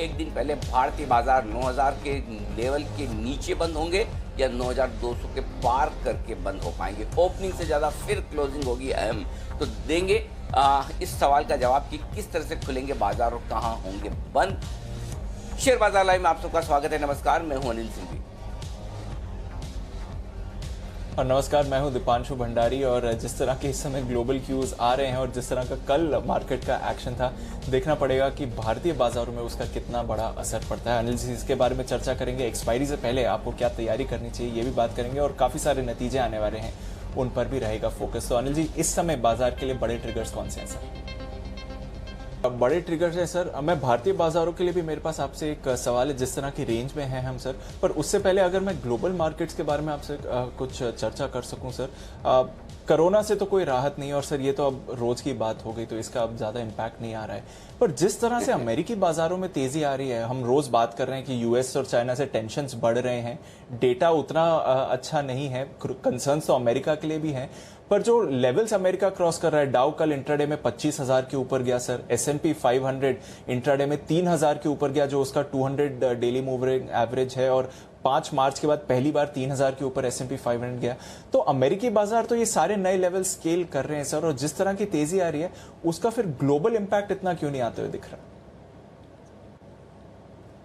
एक दिन पहले भारतीय बाजार 9000 के लेवल के नीचे बंद होंगे या 9200 के पार करके बंद हो पाएंगे? ओपनिंग से ज़्यादा फिर क्लोजिंग होगी अहम। तो देंगे इस सवाल का जवाब कि किस तरह से खुलेंगे बाजार और कहाँ होंगे बंद। शेयर बाजार लाइव में आप सबका स्वागत है। नमस्कार, मैं हूं अनिल सिंघवी। और नमस्कार, मैं हूं दीपांशु भंडारी। और जिस तरह के इस समय ग्लोबल क्यूज आ रहे हैं और जिस तरह का कल मार्केट का एक्शन था, देखना पड़ेगा कि भारतीय बाजारों में उसका कितना बड़ा असर पड़ता है। अनिल जी, इसके बारे में चर्चा करेंगे। एक्सपायरी से पहले आपको क्या तैयारी करनी चाहिए, ये भी बात करेंगे। और काफ़ी सारे नतीजे आने वाले हैं, उन पर भी रहेगा फोकस। तो अनिल जी, इस समय बाजार के लिए बड़े ट्रिगर्स कौन से हैं सर? बड़े ट्रिगर्स हैं सर। मैं भारतीय बाजारों के लिए भी मेरे पास आपसे एक सवाल है, जिस तरह की रेंज में हैं हम सर। पर उससे पहले अगर मैं ग्लोबल मार्केट्स के बारे में आपसे कुछ चर्चा कर सकूं सर। कोरोना से तो कोई राहत नहीं, और सर ये तो अब रोज की बात हो गई, तो इसका अब ज्यादा इम्पैक्ट नहीं आ रहा है। पर जिस तरह से अमेरिकी बाजारों में तेजी आ रही है, हम रोज बात कर रहे हैं कि यूएस और चाइना से टेंशन्स बढ़ रहे हैं, डेटा उतना अच्छा नहीं है, कंसर्न्स तो अमेरिका के लिए भी हैं। पर जो लेवल्स अमेरिका क्रॉस कर रहा है, डाउ कल इंट्राडे में 25,000 के ऊपर गया सर। S&P 500 इंट्राडे में 3,000 के ऊपर गया, जो उसका 200 डेली मूविंग एवरेज है। और 5 मार्च के बाद पहली बार 3,000 के ऊपर S&P 500 गया। तो अमेरिकी बाजार तो ये सारे नए लेवल स्केल कर रहे हैं सर। और जिस तरह की तेजी आ रही है, उसका फिर ग्लोबल इंपैक्ट इतना क्यों नहीं आते हुए दिख रहा?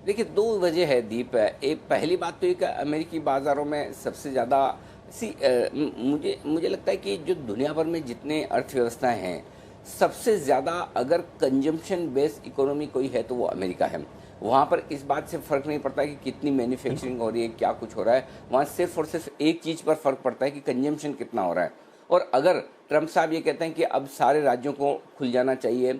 देखिए, दो वजह है दीप। एक पहली बात तो ये कि अमेरिकी बाजारों में सबसे ज़्यादा मुझे लगता है कि जो दुनिया भर में जितने अर्थव्यवस्थाएं हैं, सबसे ज़्यादा अगर कंजम्पशन बेस्ड इकोनॉमी कोई है तो वो अमेरिका है। वहाँ पर इस बात से फ़र्क नहीं पड़ता कि कितनी मैन्युफैक्चरिंग हो रही है, क्या कुछ हो रहा है। वहाँ सिर्फ और सिर्फ एक चीज़ पर फ़र्क पड़ता है कि कंजम्पशन कितना हो रहा है। और अगर ट्रम्प साहब ये कहते हैं कि अब सारे राज्यों को खुल जाना चाहिए,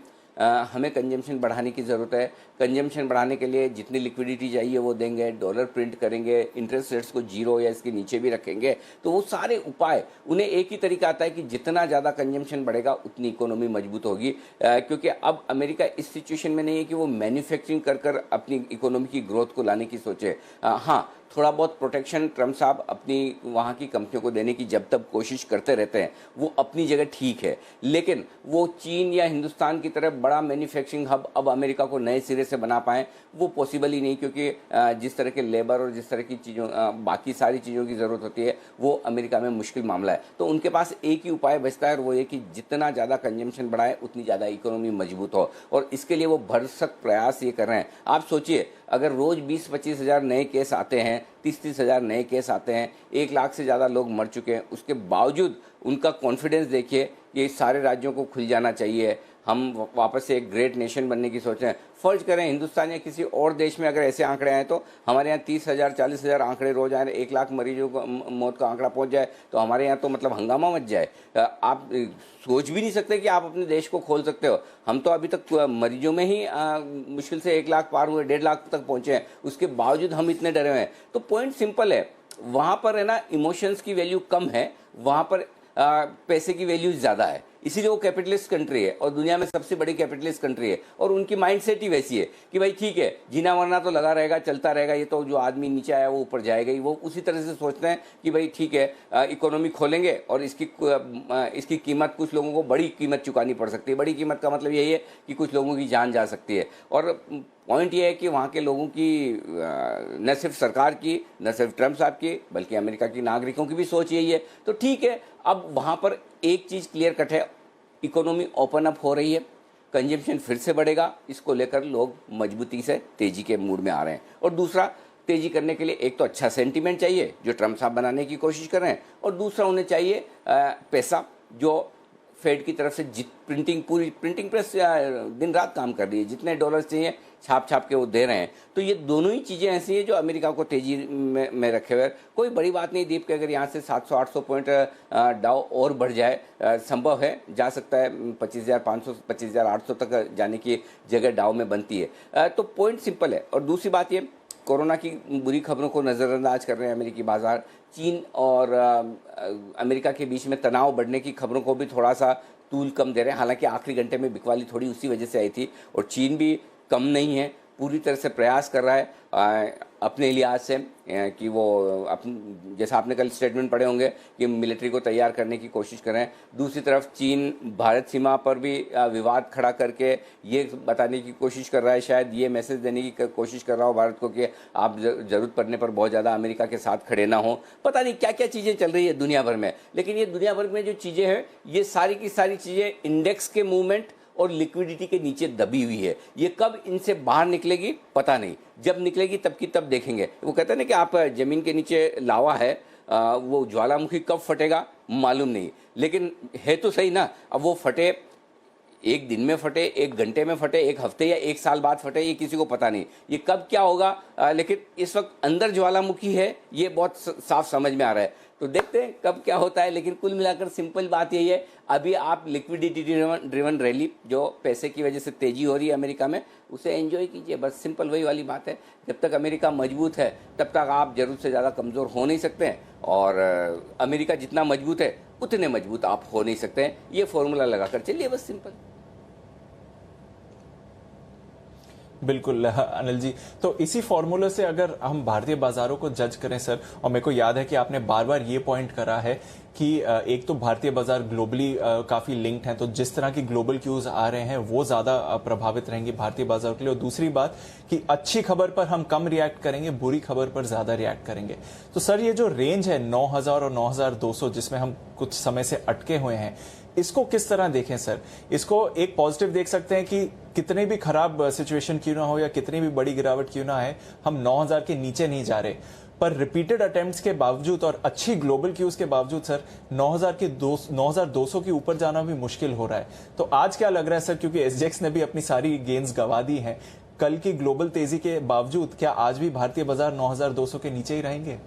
हमें कंजम्पशन बढ़ाने की ज़रूरत है, कंजम्पशन बढ़ाने के लिए जितनी लिक्विडिटी चाहिए वो देंगे, डॉलर प्रिंट करेंगे, इंटरेस्ट रेट्स को जीरो या इसके नीचे भी रखेंगे, तो वो सारे उपाय उन्हें एक ही तरीका आता है कि जितना ज़्यादा कंजम्पशन बढ़ेगा उतनी इकोनॉमी मजबूत होगी। क्योंकि अब अमेरिका इस सिचुएशन में नहीं है कि वो मैन्युफैक्चरिंग कर कर अपनी इकोनॉमी की ग्रोथ को लाने की सोचे। हाँ, थोड़ा बहुत प्रोटेक्शन ट्रम्प साहब अपनी वहाँ की कंपनियों को देने की जब तक कोशिश करते रहते हैं, वो अपनी जगह ठीक है। लेकिन वो चीन या हिंदुस्तान की तरह बड़ा मैन्युफैक्चरिंग हब अब अमेरिका को नए सिरे से बना पाएँ, वो पॉसिबल ही नहीं। क्योंकि जिस तरह के लेबर और जिस तरह की चीज़ों बाकी सारी चीज़ों की ज़रूरत होती है, वो अमेरिका में मुश्किल मामला है। तो उनके पास एक ही उपाय बचता है, और वो ये कि जितना ज़्यादा कंजम्पशन बढ़ाए उतनी ज़्यादा इकोनॉमी मजबूत हो। और इसके लिए वो भरसक प्रयास ये कर रहे हैं। आप सोचिए, अगर रोज़ 20-25 हज़ार नए केस आते हैं, 30-30 हज़ार नए केस आते हैं, 1 लाख से ज़्यादा लोग मर चुके हैं, उसके बावजूद उनका कॉन्फिडेंस देखिए कि सारे राज्यों को खुल जाना चाहिए, हम वापस से एक ग्रेट नेशन बनने की सोच रहे हैं। फर्ज करें हिंदुस्तान या किसी और देश में अगर ऐसे आंकड़े आए, तो हमारे यहाँ 30,000 40,000 आंकड़े रोज आए, 1 लाख मरीजों को मौत का आंकड़ा पहुँच जाए, तो हमारे यहाँ तो मतलब हंगामा मच जाए। आप सोच भी नहीं सकते कि आप अपने देश को खोल सकते हो। हम तो अभी तक मरीजों में ही मुश्किल से 1 लाख पार हुए, 1.5 लाख तक पहुँचे हैं, उसके बावजूद हम इतने डरे हुए हैं। तो पॉइंट सिंपल है, वहाँ पर है ना, इमोशंस की वैल्यू कम है, वहाँ पर पैसे की वैल्यू ज़्यादा है। इसीलिए वो कैपिटलिस्ट कंट्री है और दुनिया में सबसे बड़ी कैपिटलिस्ट कंट्री है। और उनकी माइंडसेट ही वैसी है कि भाई ठीक है, जीना मरना तो लगा रहेगा, चलता रहेगा, ये तो जो आदमी नीचे आया वो ऊपर जाएगा ही। वो उसी तरह से सोचते हैं कि भाई ठीक है, इकोनॉमी खोलेंगे और इसकी कीमत कुछ लोगों को बड़ी कीमत चुकानी पड़ सकती है। बड़ी कीमत का मतलब यही है कि कुछ लोगों की जान जा सकती है। और पॉइंट ये है कि वहाँ के लोगों की, न सिर्फ सरकार की, न सिर्फ ट्रम्प साहब की, बल्कि अमेरिका की नागरिकों की भी सोच यही है। तो ठीक है, अब वहाँ पर एक चीज़ क्लियर कट है, इकोनॉमी ओपन अप हो रही है, कंजम्पशन फिर से बढ़ेगा, इसको लेकर लोग मजबूती से तेज़ी के मूड में आ रहे हैं। और दूसरा, तेज़ी करने के लिए एक तो अच्छा सेंटीमेंट चाहिए जो ट्रम्प साहब बनाने की कोशिश कर रहे हैं, और दूसरा उन्हें चाहिए पैसा, जो फेड की तरफ से पूरी प्रिंटिंग प्रेस दिन रात काम कर रही है, जितने डॉलर्स चाहिए छाप छाप के वो दे रहे हैं। तो ये दोनों ही चीज़ें ऐसी हैं जो अमेरिका को तेज़ी में रखे हुए। कोई बड़ी बात नहीं दीप, के अगर यहाँ से 700-800 पॉइंट डाउ और बढ़ जाए, संभव है, जा सकता है 25,500 25,800 तक जाने की जगह डाउ में बनती है। तो पॉइंट सिंपल है। और दूसरी बात ये, कोरोना की बुरी खबरों को नज़रअंदाज कर रहे हैं अमेरिकी बाजार। चीन और अमेरिका के बीच में तनाव बढ़ने की खबरों को भी थोड़ा सा तूल कम दे रहे हैं। हालांकि आखिरी घंटे में बिकवाली थोड़ी उसी वजह से आई थी, और चीन भी कम नहीं है, पूरी तरह से प्रयास कर रहा है अपने लिहाज से कि वो जैसा आपने कल स्टेटमेंट पढ़े होंगे कि मिलिट्री को तैयार करने की कोशिश कर रहे हैं। दूसरी तरफ चीन भारत सीमा पर भी विवाद खड़ा करके ये बताने की कोशिश कर रहा है, शायद ये मैसेज देने की कोशिश कर रहा हो भारत को कि आप ज़रूरत पड़ने पर बहुत ज़्यादा अमेरिका के साथ खड़े ना हो। पता नहीं क्या क्या चीज़ें चल रही है दुनिया भर में, लेकिन ये दुनिया भर में जो चीज़ें हैं ये सारी की सारी चीज़ें इंडेक्स के मूवमेंट और लिक्विडिटी के नीचे दबी हुई है। ये कब इनसे बाहर निकलेगी पता नहीं, जब निकलेगी तब की तब देखेंगे। वो कहते हैं ना कि आप जमीन के नीचे लावा है, वो ज्वालामुखी कब फटेगा मालूम नहीं, लेकिन है तो सही ना। अब वो फटे, एक दिन में फटे, एक घंटे में फटे, एक हफ्ते या एक साल बाद फटे, ये किसी को पता नहीं, ये कब क्या होगा। लेकिन इस वक्त अंदर ज्वालामुखी है, ये बहुत साफ समझ में आ रहा है। तो देखते हैं कब क्या होता है, लेकिन कुल मिलाकर सिंपल बात यही है, अभी आप लिक्विडिटी ड्रिवन रैली, जो पैसे की वजह से तेजी हो रही है अमेरिका में, उसे एंजॉय कीजिए बस। सिंपल वही वाली बात है, जब तक अमेरिका मजबूत है तब तक आप जरूरत से ज़्यादा कमज़ोर हो नहीं सकते हैं, और अमेरिका जितना मजबूत है उतने मजबूत आप हो नहीं सकते हैं। ये फॉर्मूला लगाकर चलिए बस, सिंपल। बिल्कुल अनिल जी, तो इसी फॉर्मूले से अगर हम भारतीय बाजारों को जज करें सर, और मेरे को याद है कि आपने बार बार ये पॉइंट करा है कि एक तो भारतीय बाजार ग्लोबली काफी लिंक्ड हैं, तो जिस तरह की ग्लोबल क्यूज आ रहे हैं वो ज्यादा प्रभावित रहेंगी भारतीय बाजार के लिए। और दूसरी बात कि अच्छी खबर पर हम कम रिएक्ट करेंगे, बुरी खबर पर ज्यादा रिएक्ट करेंगे। तो सर ये जो रेंज है 9000 और 9200 जिसमें हम कुछ समय से अटके हुए हैं, इसको किस तरह देखें सर? इसको एक पॉजिटिव देख सकते हैं कि कितने भी खराब सिचुएशन क्यों ना हो या कितनी भी बड़ी गिरावट क्यों ना है, हम 9000 के नीचे नहीं जा रहे, पर रिपीटेड अटेम्प्ट्स के बावजूद और अच्छी ग्लोबल क्यूज के बावजूद सर 9200 के ऊपर जाना भी मुश्किल हो रहा है। तो आज क्या लग रहा है सर, क्योंकि एसजेएक्स ने भी अपनी सारी गेन्स गंवा दी हैं, कल की ग्लोबल तेजी के बावजूद क्या आज भी भारतीय बाजार 9200 के नीचे ही रहेंगे?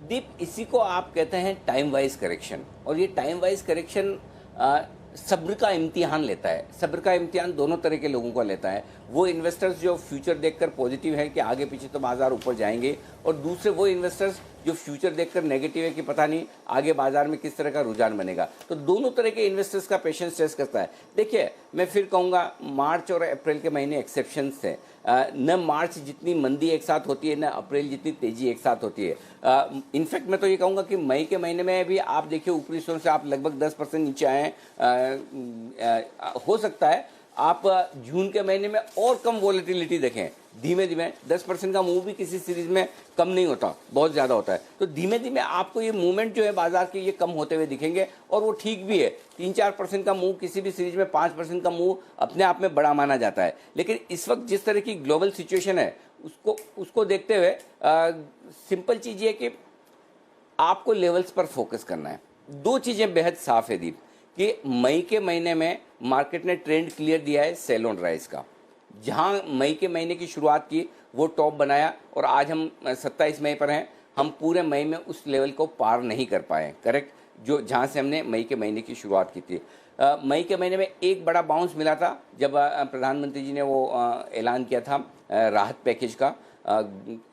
दीप, इसी को आप कहते हैं टाइम वाइज करेक्शन, और ये टाइम वाइज करेक्शन सब्र का इम्तिहान लेता है। सब्र का इम्तिहान दोनों तरह के लोगों को लेता है। वो इन्वेस्टर्स जो फ्यूचर देखकर पॉजिटिव है कि आगे पीछे तो बाजार ऊपर जाएंगे, और दूसरे वो इन्वेस्टर्स जो फ्यूचर देखकर नेगेटिव है कि पता नहीं आगे बाजार में किस तरह का रुझान बनेगा। तो दोनों तरह के इन्वेस्टर्स का पेशेंस टेस्ट करता है। देखिए, मैं फिर कहूँगा, मार्च और अप्रैल के महीने एक्सेप्शंस थे। न मार्च जितनी मंदी एक साथ होती है, न अप्रैल जितनी तेजी एक साथ होती है। इनफैक्ट मैं तो ये कहूँगा कि मई के महीने में भी आप देखिए ऊपरी स्टोन से आप लगभग 10% नीचे आए हैं। हो सकता है आप जून के महीने में और कम वॉलेटिलिटी देखें। धीमे धीमे 10% का मूव भी किसी सीरीज में कम नहीं होता, बहुत ज़्यादा होता है। तो धीमे धीमे आपको ये मूवमेंट जो है बाजार के, ये कम होते हुए दिखेंगे, और वो ठीक भी है। 3-4% का मूव किसी भी सीरीज में 5% का मूव अपने आप में बड़ा माना जाता है। लेकिन इस वक्त जिस तरह की ग्लोबल सिचुएशन है उसको देखते हुए सिंपल चीज़ ये कि आपको लेवल्स पर फोकस करना है। दो चीज़ें बेहद साफ है दीप, कि मई के महीने में मार्केट ने ट्रेंड क्लियर दिया है सेल ऑन राइज का। जहां मई के महीने की शुरुआत की वो टॉप बनाया, और आज हम 27 मई पर हैं, हम पूरे मई में उस लेवल को पार नहीं कर पाए, करेक्ट, जो जहां से हमने मई के महीने की शुरुआत की थी। मई के महीने में एक बड़ा बाउंस मिला था जब प्रधानमंत्री जी ने वो ऐलान किया था राहत पैकेज का,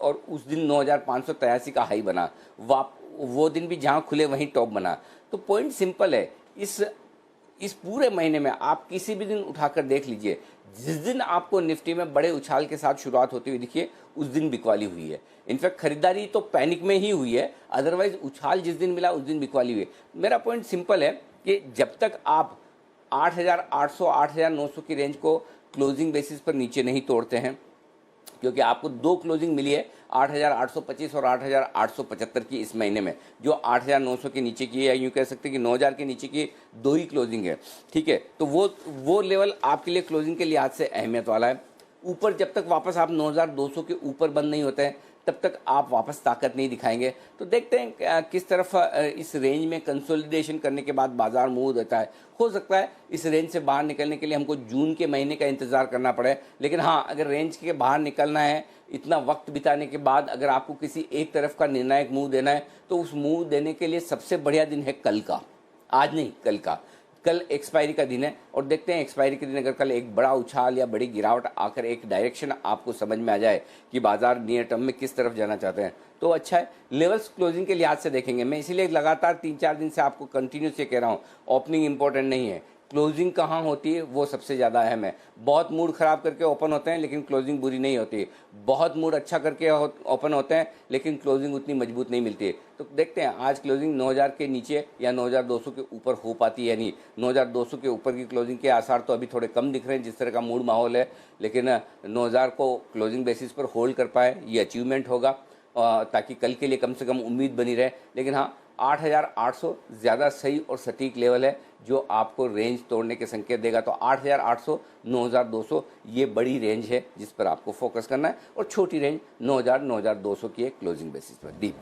और उस दिन 9583 का हाई बना। वो दिन भी जहां खुले वहीं टॉप बना। तो पॉइंट सिंपल है, इस पूरे महीने में आप किसी भी दिन उठाकर देख लीजिए, जिस दिन आपको निफ्टी में बड़े उछाल के साथ शुरुआत होती हुई दिखिए, उस दिन बिकवाली हुई है। इनफैक्ट खरीदारी तो पैनिक में ही हुई है, अदरवाइज उछाल जिस दिन मिला उस दिन बिकवाली हुई है। मेरा पॉइंट सिंपल है कि जब तक आप 8800 8900 की रेंज को क्लोजिंग बेसिस पर नीचे नहीं तोड़ते हैं, क्योंकि आपको दो क्लोजिंग मिली है 8825 और 8875 की इस महीने में, जो 8900 के नीचे की है, या यूँ कह सकते हैं कि 9000 के नीचे की दो ही क्लोजिंग है, ठीक है। तो वो लेवल आपके लिए क्लोजिंग के लिहाज से अहमियत वाला है। ऊपर जब तक वापस आप 9200 के ऊपर बंद नहीं होते हैं, तब तक आप वापस ताकत नहीं दिखाएंगे। तो देखते हैं किस तरफ इस रेंज में कंसोलिडेशन करने के बाद बाजार मूव देता है। हो सकता है इस रेंज से बाहर निकलने के लिए हमको जून के महीने का इंतजार करना पड़े, लेकिन हाँ, अगर रेंज के बाहर निकलना है, इतना वक्त बिताने के बाद अगर आपको किसी एक तरफ का निर्णायक मूव देना है, तो उस मूव देने के लिए सबसे बढ़िया दिन है कल का, आज नहीं कल का। कल एक्सपायरी का दिन है, और देखते हैं एक्सपायरी के दिन अगर कल एक बड़ा उछाल या बड़ी गिरावट आकर एक डायरेक्शन आपको समझ में आ जाए कि बाजार नियर टर्म में किस तरफ जाना चाहते हैं, तो अच्छा है। लेवल्स क्लोजिंग के लिहाज से देखेंगे। मैं इसीलिए लगातार 3-4 दिन से आपको कंटिन्यूस ये कह रहा हूँ, ओपनिंग इंपॉर्टेंट नहीं है, क्लोजिंग कहाँ होती है वो सबसे ज़्यादा अहम है। बहुत मूड ख़राब करके ओपन होते हैं लेकिन क्लोजिंग बुरी नहीं होती, बहुत मूड अच्छा करके ओपन होते हैं लेकिन क्लोजिंग उतनी मजबूत नहीं मिलती। तो देखते हैं आज क्लोजिंग 9000 के नीचे या 9200 के ऊपर हो पाती है नहीं। 9200 के ऊपर की क्लोजिंग के आसार तो अभी थोड़े कम दिख रहे हैं जिस तरह का मूड माहौल है, लेकिन 9000 को क्लोजिंग बेसिस पर होल्ड कर पाए ये अचीवमेंट होगा, ताकि कल के लिए कम से कम उम्मीद बनी रहे। लेकिन हाँ, 8800 ज़्यादा सही और सटीक लेवल है जो आपको रेंज तोड़ने के संकेत देगा। तो 8800 9200 ये बड़ी रेंज है जिस पर आपको फोकस करना है, और छोटी रेंज 9000 9200 की एक क्लोजिंग बेसिस पर। दीप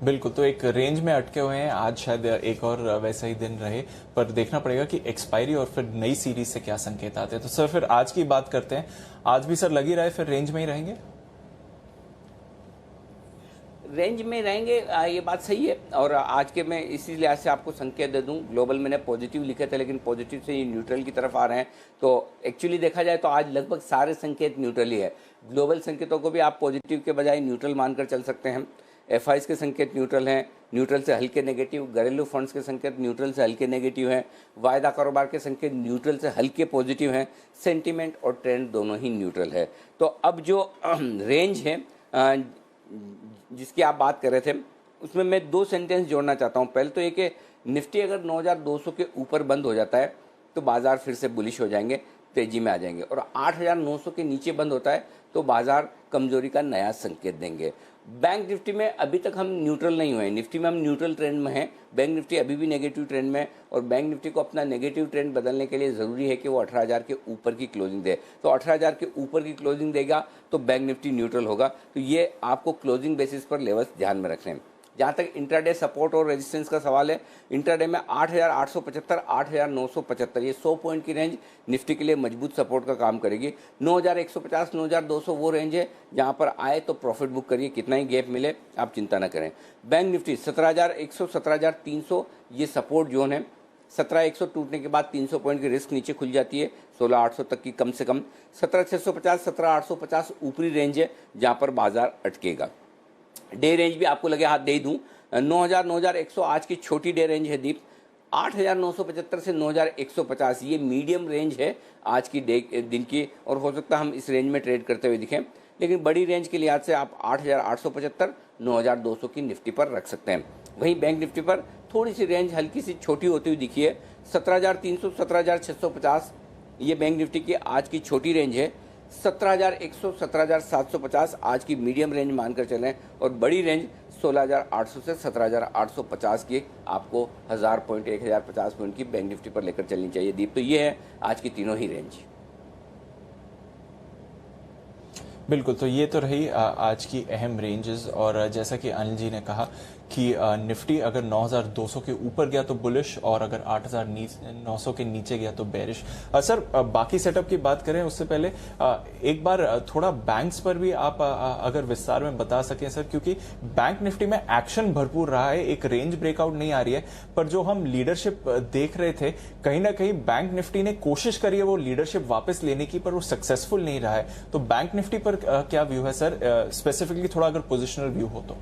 बिल्कुल, तो एक रेंज में अटके हुए हैं। आज शायद एक और वैसा ही दिन रहे, पर देखना पड़ेगा कि एक्सपायरी और फिर नई सीरीज से क्या संकेत आते हैं। तो सर फिर आज की बात करते हैं। आज भी सर लगी रहे फिर रेंज में ही रहेंगे? रेंज में रहेंगे, ये बात सही है। और आज के मैं इसी लिहाज से आपको संकेत दे दूं, ग्लोबल मैंने पॉजिटिव लिखे थे लेकिन पॉजिटिव से ये न्यूट्रल की तरफ आ रहे हैं। तो एक्चुअली देखा जाए तो आज लगभग सारे संकेत न्यूट्रल ही है। ग्लोबल संकेतों को भी आप पॉजिटिव के बजाय न्यूट्रल मानकर चल सकते हैं। एफआईज के संकेत न्यूट्रल हैं, न्यूट्रल से हल्के नेगेटिव। घरेलू फंड्स के संकेत न्यूट्रल से हल्के नेगेटिव हैं। वायदा कारोबार के संकेत न्यूट्रल से हल्के पॉजिटिव हैं। सेंटीमेंट और ट्रेंड दोनों ही न्यूट्रल है। तो अब जो रेंज है जिसकी आप बात कर रहे थे, उसमें मैं 2 सेंटेंस जोड़ना चाहता हूं। पहले तो ये कि निफ्टी अगर 9200 के ऊपर बंद हो जाता है तो बाजार फिर से बुलिश हो जाएंगे, तेजी में आ जाएंगे, और 8900 के नीचे बंद होता है तो बाजार कमजोरी का नया संकेत देंगे। बैंक निफ्टी में अभी तक हम न्यूट्रल नहीं हुए, निफ्टी में हम न्यूट्रल ट्रेंड में हैं, बैंक निफ्टी अभी भी नेगेटिव ट्रेंड में है, और बैंक निफ्टी को अपना नेगेटिव ट्रेंड बदलने के लिए ज़रूरी है कि वो 18000 के ऊपर की क्लोजिंग दे। तो 18000 के ऊपर की क्लोजिंग देगा तो बैंक निफ्टी न्यूट्रल होगा। तो ये आपको क्लोजिंग बेसिस पर लेवल्स ध्यान में रखने हैं। जहाँ तक इंट्राडे सपोर्ट और रेजिस्टेंस का सवाल है, इंट्राडे में 8875 8975 ये 100 पॉइंट की रेंज निफ्टी के लिए मजबूत सपोर्ट का काम करेगी। 9150 9200 वो रेंज है जहाँ पर आए तो प्रॉफिट बुक करिए, कितना ही गैप मिले आप चिंता न करें। बैंक निफ्टी 17100 17300 ये सपोर्ट जोन है। 17100 टूटने के बाद 300 पॉइंट की रिस्क नीचे खुल जाती है, 16800 तक की कम से कम। 17650 17850 ऊपरी रेंज है जहाँ पर बाजार अटकेगा। डे रेंज भी आपको लगे हाथ दे दूं, 9000 9100 आज की छोटी डे रेंज है दीप। 8975 से 9150 ये मीडियम रेंज है आज की दिन की, और हो सकता है हम इस रेंज में ट्रेड करते हुए दिखें। लेकिन बड़ी रेंज के लिहाज से आप 8875 9200 की निफ्टी पर रख सकते हैं। वहीं बैंक निफ्टी पर थोड़ी सी रेंज हल्की सी छोटी होती हुई दिखी है। 17300 17650 ये बैंक निफ्टी की आज की छोटी रेंज है। 17100 17750 आज की मीडियम रेंज मानकर चलें, और बड़ी रेंज 16800 से 17850 की आपको 1000 पॉइंट 1050 पॉइंट की बैंक निफ्टी पर लेकर चलनी चाहिए दीप। तो ये है आज की तीनों ही रेंज। बिल्कुल, तो ये तो रही आज की अहम रेंजेस। और जैसा कि अनिल जी ने कहा कि निफ्टी अगर 9200 के ऊपर गया तो बुलिश, और अगर 8900 के नीचे गया तो बेरिश। सर बाकी सेटअप की बात करें उससे पहले एक बार थोड़ा बैंक्स पर भी आप अगर विस्तार में बता सकें सर, क्योंकि बैंक निफ्टी में एक्शन भरपूर रहा है, एक रेंज ब्रेकआउट नहीं आ रही है, पर जो हम लीडरशिप देख रहे थे कहीं ना कहीं बैंक निफ्टी ने कोशिश करी है वो लीडरशिप वापस लेने की, पर वो सक्सेसफुल नहीं रहा है। तो बैंक निफ्टी पर क्या व्यू है सर, स्पेसिफिकली थोड़ा अगर पोजिशनल व्यू हो तो?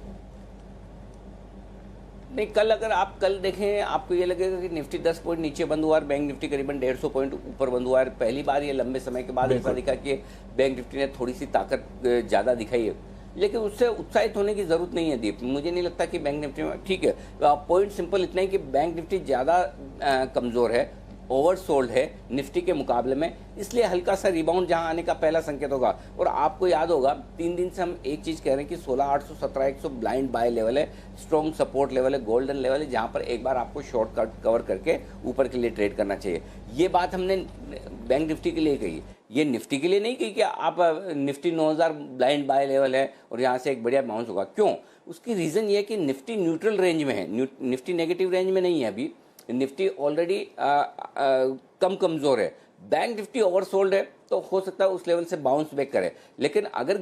नहीं, कल अगर आप कल देखें आपको ये लगेगा कि निफ्टी 10 पॉइंट नीचे बंद हुआ और बैंक निफ्टी करीबन 150 पॉइंट ऊपर बंद हुआ है। पहली बार ये लंबे समय के बाद ऐसा दिखा कि बैंक निफ्टी ने थोड़ी सी ताकत ज़्यादा दिखाई है, लेकिन उससे उत्साहित होने की ज़रूरत नहीं है दीप। मुझे नहीं लगता कि बैंक निफ्टी में, ठीक है, पॉइंट सिंपल इतना ही कि बैंक निफ्टी ज़्यादा कमज़ोर है, ओवरसोल्ड है निफ्टी के मुकाबले में, इसलिए हल्का सा रिबाउंड जहां आने का पहला संकेत होगा। और आपको याद होगा 3 दिन से हम एक चीज़ कह रहे हैं कि 16800 17100 ब्लाइंड बाय लेवल है, स्ट्रॉन्ग सपोर्ट लेवल है, गोल्डन लेवल है, जहां पर एक बार आपको शॉर्ट कट कवर करके ऊपर के लिए ट्रेड करना चाहिए। ये बात हमने बैंक निफ्टी के लिए कही, ये निफ्टी के लिए नहीं कही कि आप निफ्टी 9000 ब्लाइंड बाय लेवल है और यहाँ से एक बढ़िया बाउंस होगा। क्यों? उसकी रीज़न ये है कि निफ्टी न्यूट्रल रेंज में है, निफ्टी नेगेटिव रेंज में नहीं है अभी। निफ्टी ऑलरेडी कम कमज़ोर है, बैंक निफ्टी ओवरसोल्ड है, तो हो सकता है उस लेवल से बाउंस बैक करे। लेकिन अगर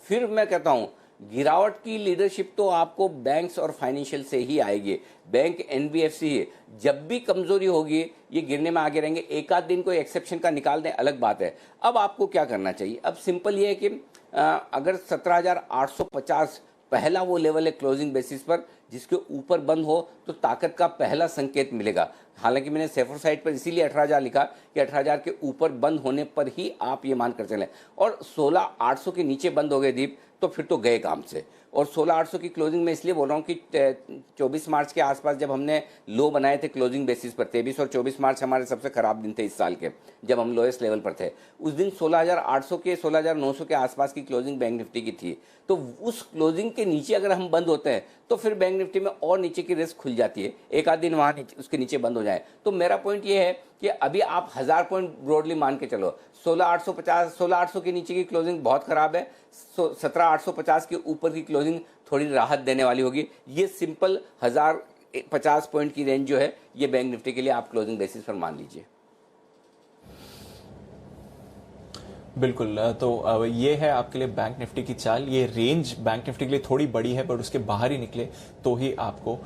फिर मैं कहता हूँ गिरावट की लीडरशिप तो आपको बैंक्स और फाइनेंशियल से ही आएगी। बैंक एनबीएफसी है, जब भी कमजोरी होगी ये गिरने में आगे रहेंगे। एक आध दिन कोई एक्सेप्शन का निकाल दें अलग बात है। अब आपको क्या करना चाहिए? अब सिंपल ये है कि अगर 17850 पहला वो लेवल है क्लोजिंग बेसिस पर जिसके ऊपर बंद हो तो ताकत का पहला संकेत मिलेगा। हालांकि मैंने सेफर साइड पर इसीलिए 18,000 लिखा कि 18,000 के ऊपर बंद होने पर ही आप ये मान कर चलें। और 16,800 के नीचे बंद हो गए दीप तो फिर तो गए काम से। और 16,800 की क्लोजिंग में इसलिए बोल रहा हूँ कि 24 मार्च के आसपास जब हमने लो बनाए थे क्लोजिंग बेसिस पर, 23 और 24 मार्च हमारे सबसे खराब दिन थे इस साल के, जब हम लोएस्ट लेवल पर थे। उस दिन 16,800 के 16,900 के आसपास की क्लोजिंग बैंक निफ्टी की थी। तो उस क्लोजिंग के नीचे अगर हम बंद होते हैं तो फिर बैंक निफ्टी में और नीचे की रिस्क खुल जाती है, एक आध दिन वहाँ उसके नीचे बंद हो जाए। तो मेरा पॉइंट ये है कि अभी आप 1000 पॉइंट ब्रॉडली मान के चलो। 16,850 16,800 के नीचे की क्लोजिंग बहुत खराब है, 17,850 के ऊपर की क्लोजिंग थोड़ी राहत देने वाली होगी। ये सिंपल 1050 पॉइंट की रेंज जो है ये बैंक निफ्टी के लिए आप क्लोजिंग बेसिस पर मान लीजिए। बिल्कुल, तो ये है आपके लिए बैंक निफ्टी की चाल। ये रेंज बैंक निफ्टी के लिए थोड़ी बड़ी है, बट उसके बाहर ही निकले तो ही आपको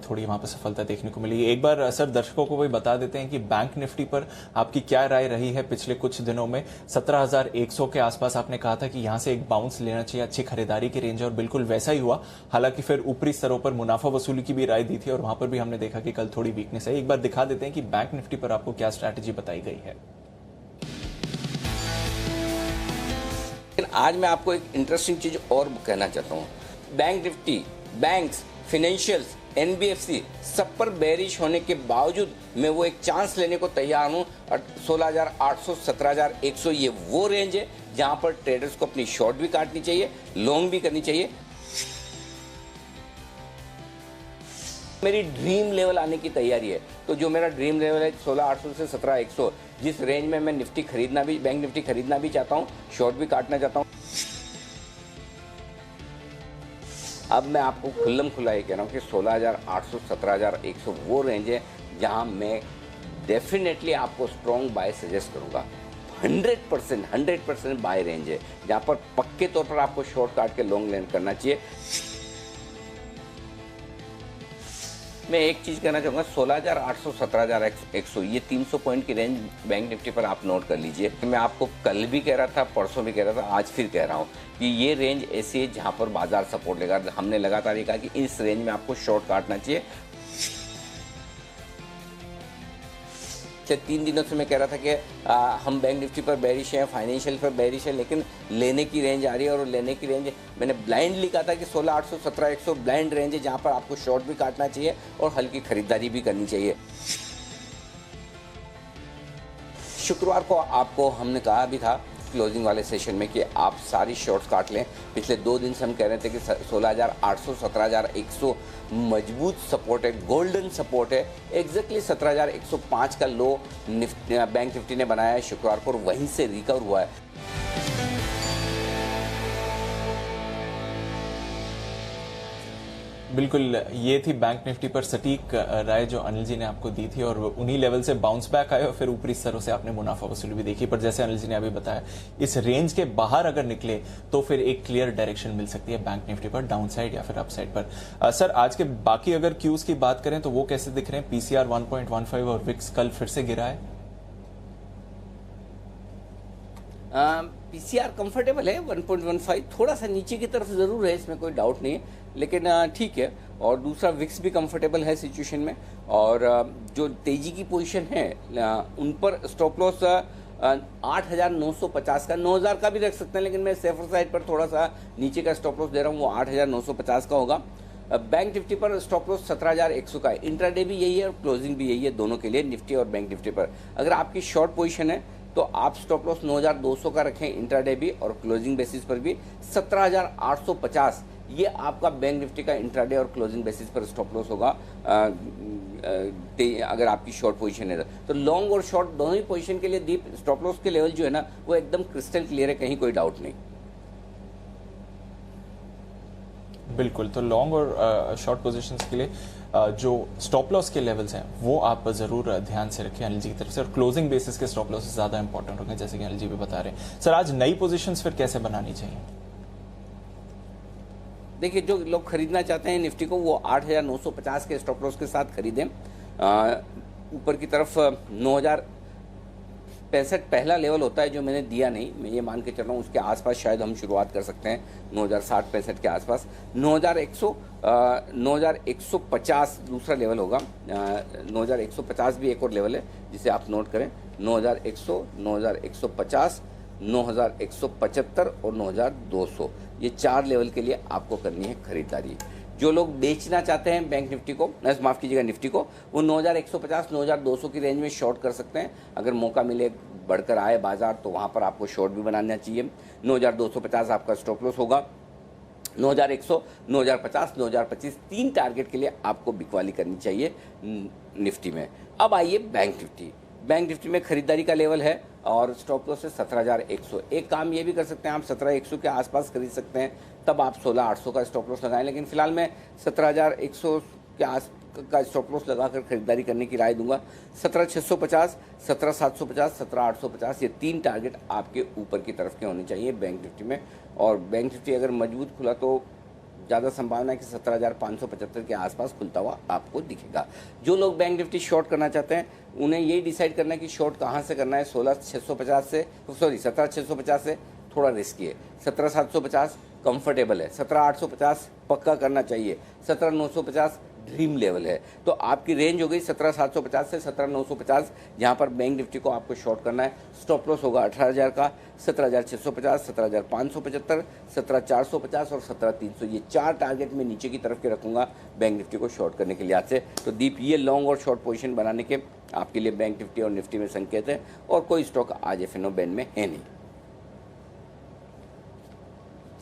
थोड़ी वहां पर सफलता देखने को मिली। एक बार सर दर्शकों को भी बता देते हैं कि बैंक निफ्टी पर आपकी क्या राय रही है पिछले कुछ दिनों में। 17,100 के आसपास आपने कहा था कि यहां से एक बाउंस लेना चाहिए, अच्छी खरीदारी की रेंज है, और बिल्कुल वैसा ही हुआ। हालांकि फिर ऊपरी स्तरों पर मुनाफा वसूली की भी राय दी थी और वहां पर भी हमने देखा कि कल थोड़ी वीकनेस है। एक बार दिखा देते हैं कि बैंक निफ्टी पर आपको क्या स्ट्रैटेजी बताई गई है। लेकिन आज मैं आपको एक इंटरेस्टिंग चीज और कहना चाहता हूँ। Bank Nifty, banks, financials, NBFC सब पर बेरिश होने के बावजूद मैं वो एक चांस लेने को तैयार हूँ। 16,800 17,100 ये वो रेंज है जहां पर ट्रेडर्स को अपनी शॉर्ट भी काटनी चाहिए, लॉन्ग भी करनी चाहिए। मेरी ड्रीम लेवल आने की तैयारी है। तो जो मेरा ड्रीम लेवल है 16,800 से 17,100, जिस रेंज में मैं निफ्टी खरीदना भी, बैंक निफ्टी खरीदना भी चाहता हूं, शॉर्ट भी काटना चाहता हूं। अब मैं आपको खुल्लम खुल्ला ये कह रहा हूं कि 16,800 17,100 वो रेंज है जहां मैं डेफिनेटली आपको स्ट्रॉन्ग बाय सजेस्ट करूंगा। 100% बाय रेंज है जहां पर पक्के तौर पर आपको शॉर्ट काट के लॉन्ग लैंड करना चाहिए। मैं एक चीज कहना चाहूंगा, 16,800 17,100 ये 300 पॉइंट की रेंज बैंक निफ्टी पर आप नोट कर लीजिए। मैं आपको कल भी कह रहा था, परसों भी कह रहा था, आज फिर कह रहा हूं कि ये रेंज ऐसी है जहां पर बाजार सपोर्ट लेगा। हमने लगातार ये कहा कि इस रेंज में आपको शॉर्ट काटना चाहिए। 3 दिनों से मैं कह रहा था कि हम बैंक निफ्टी पर बेरिश हैं, फाइनेंशियल पर बेरिश है, लेकिन लेने की रेंज आ रही है। और लेने की रेंज मैंने ब्लाइंडली कहा था कि 16,800 17,100 ब्लाइंड रेंज है जहां पर आपको शॉर्ट भी काटना चाहिए और हल्की खरीदारी भी करनी चाहिए। शुक्रवार को आपको हमने कहा भी था क्लोजिंग वाले सेशन में कि आप सारी शॉर्ट्स काट लें। पिछले 2 दिन से हम कह रहे थे कि 16,800 17,100 मजबूत सपोर्ट है, गोल्डन सपोर्ट है। एग्जैक्टली 17,105 का लो बैंक निफ्टी ने बनाया है शुक्रवार को और वहीं से रिकवर हुआ है। बिल्कुल, ये थी बैंक निफ्टी पर सटीक राय जो अनिल जी ने आपको दी थी, और उन्हीं लेवल से बाउंस बैक आए और फिर ऊपरी स्तरों से आपने मुनाफा वसूली भी देखी। पर जैसे अनिल जी ने अभी बताया, इस रेंज के बाहर अगर निकले तो फिर एक क्लियर डायरेक्शन मिल सकती है बैंक निफ्टी पर, डाउन साइड या फिर अप साइड पर। सर, आज के बाकी अगर क्यूज की बात करें तो वो कैसे दिख रहे हैं? पीसीआर 1.15 और विक्स कल फिर से गिरा है। पीसीआर कंफर्टेबल है 1.15, थोड़ा सा नीचे की तरफ जरूर है, इसमें कोई डाउट नहीं है, लेकिन ठीक है। और दूसरा विक्स भी कंफर्टेबल है सिचुएशन में। और जो तेजी की पोजीशन है उन पर स्टॉप लॉस 8,950 का, 9,000 का भी रख सकते हैं, लेकिन मैं सेफर साइड पर थोड़ा सा नीचे का स्टॉप लॉस दे रहा हूँ, वो 8,950 का होगा। बैंक निफ्टी पर स्टॉप लॉस 17,100 का है। इंट्राडे भी यही है और क्लोजिंग भी यही है, दोनों के लिए, निफ्टी और बैंक निफ्टी पर। अगर आपकी शॉर्ट पोजीशन है तो आप स्टॉप लॉस 9,200 का रखें इंट्राडे भी और क्लोजिंग बेसिस पर भी। 17,850 ये आपका बैंक निफ्टी का इंट्राडे और क्लोजिंग बेसिस पर स्टॉप लॉस होगा अगर आपकी शॉर्ट पोजीशन है तो। लॉन्ग और शॉर्ट दोनों ही पोजीशन के लिए दीप स्टॉप लॉस के लेवल जो है ना वो एकदम क्रिस्टल क्लियर है, कहीं कोई डाउट नहीं। बिल्कुल, तो लॉन्ग और शॉर्ट पोजीशंस के लिए जो स्टॉप लॉस के लेवल्स हैं वो आप जरूर ध्यान से रखें अनिल जी की तरफ से, और क्लोजिंग बेसिस के स्टॉप लॉस ज्यादा इंपॉर्टेंट होंगे, जैसे कि अनिल जी भी बता रहे हैं। सर, आज नई पोजीशंस फिर कैसे बनानी चाहिए? देखिए, जो लोग खरीदना चाहते हैं निफ्टी को वो 8,950 के स्टॉप लॉस के साथ खरीदें। ऊपर की तरफ 65 पहला लेवल होता है जो मैंने दिया नहीं, मैं ये मान के चल रहा हूँ उसके आसपास शायद हम शुरुआत कर सकते हैं 9060-65 के आसपास। 9150 दूसरा लेवल होगा। 9150 भी एक और लेवल है जिसे आप नोट करें। 9100, 9150, 9175 और 9200, ये 4 लेवल के लिए आपको करनी है खरीदारी। जो लोग बेचना चाहते हैं बैंक निफ्टी को, माफ़ कीजिएगा निफ्टी को, वो 9150, 9200 की रेंज में शॉर्ट कर सकते हैं। अगर मौका मिले बढ़कर आए बाजार तो वहाँ पर आपको शॉर्ट भी बनाना चाहिए। 9250 आपका स्टॉप लॉस होगा। 9100, 9050, 9025 3 टारगेट के लिए आपको बिकवाली करनी चाहिए निफ्टी में। अब आइए बैंक निफ्टी। बैंक निफ्टी में खरीदारी का लेवल है और स्टॉप लॉस है 17100। एक काम ये भी कर सकते हैं आप 17100 के आसपास खरीद सकते हैं, तब आप 16800 का स्टॉप लॉस लगाएं। लेकिन फिलहाल मैं 17100 के आस का स्टॉप लॉस लगाकर खरीदारी करने की राय दूंगा। 17650, 17750, 17850 ये 3 टारगेट आपके ऊपर की तरफ के होने चाहिए बैंक निफ्टी में। और बैंक निफ्टी अगर मजबूत खुला तो ज़्यादा संभावना है कि 17575 के आसपास खुलता हुआ आपको दिखेगा। जो लोग बैंक निफ्टी शॉर्ट करना चाहते हैं उन्हें यही डिसाइड करना है कि शॉर्ट कहाँ से करना है। 16650 से, सॉरी 17650 से थोड़ा रिस्की है। 17750 कंफर्टेबल है। 17850 पक्का करना चाहिए। 17950 ड्रीम लेवल है। तो आपकी रेंज हो गई 17750 से 17950, जहाँ पर बैंक निफ्टी को आपको शॉर्ट करना है। स्टॉप लॉस होगा 18000 का। 17650, 17575, 17450 और 17300, ये 4 टारगेट में नीचे की तरफ के रखूंगा बैंक निफ्टी को शॉर्ट करने के लिहाज से। तो दीप ये लॉन्ग और शॉर्ट पोजीशन बनाने के आपके लिए बैंक निफ्टी और निफ्टी में संकेत है, और कोई स्टॉक आज एफएनओ बैंड में है नहीं।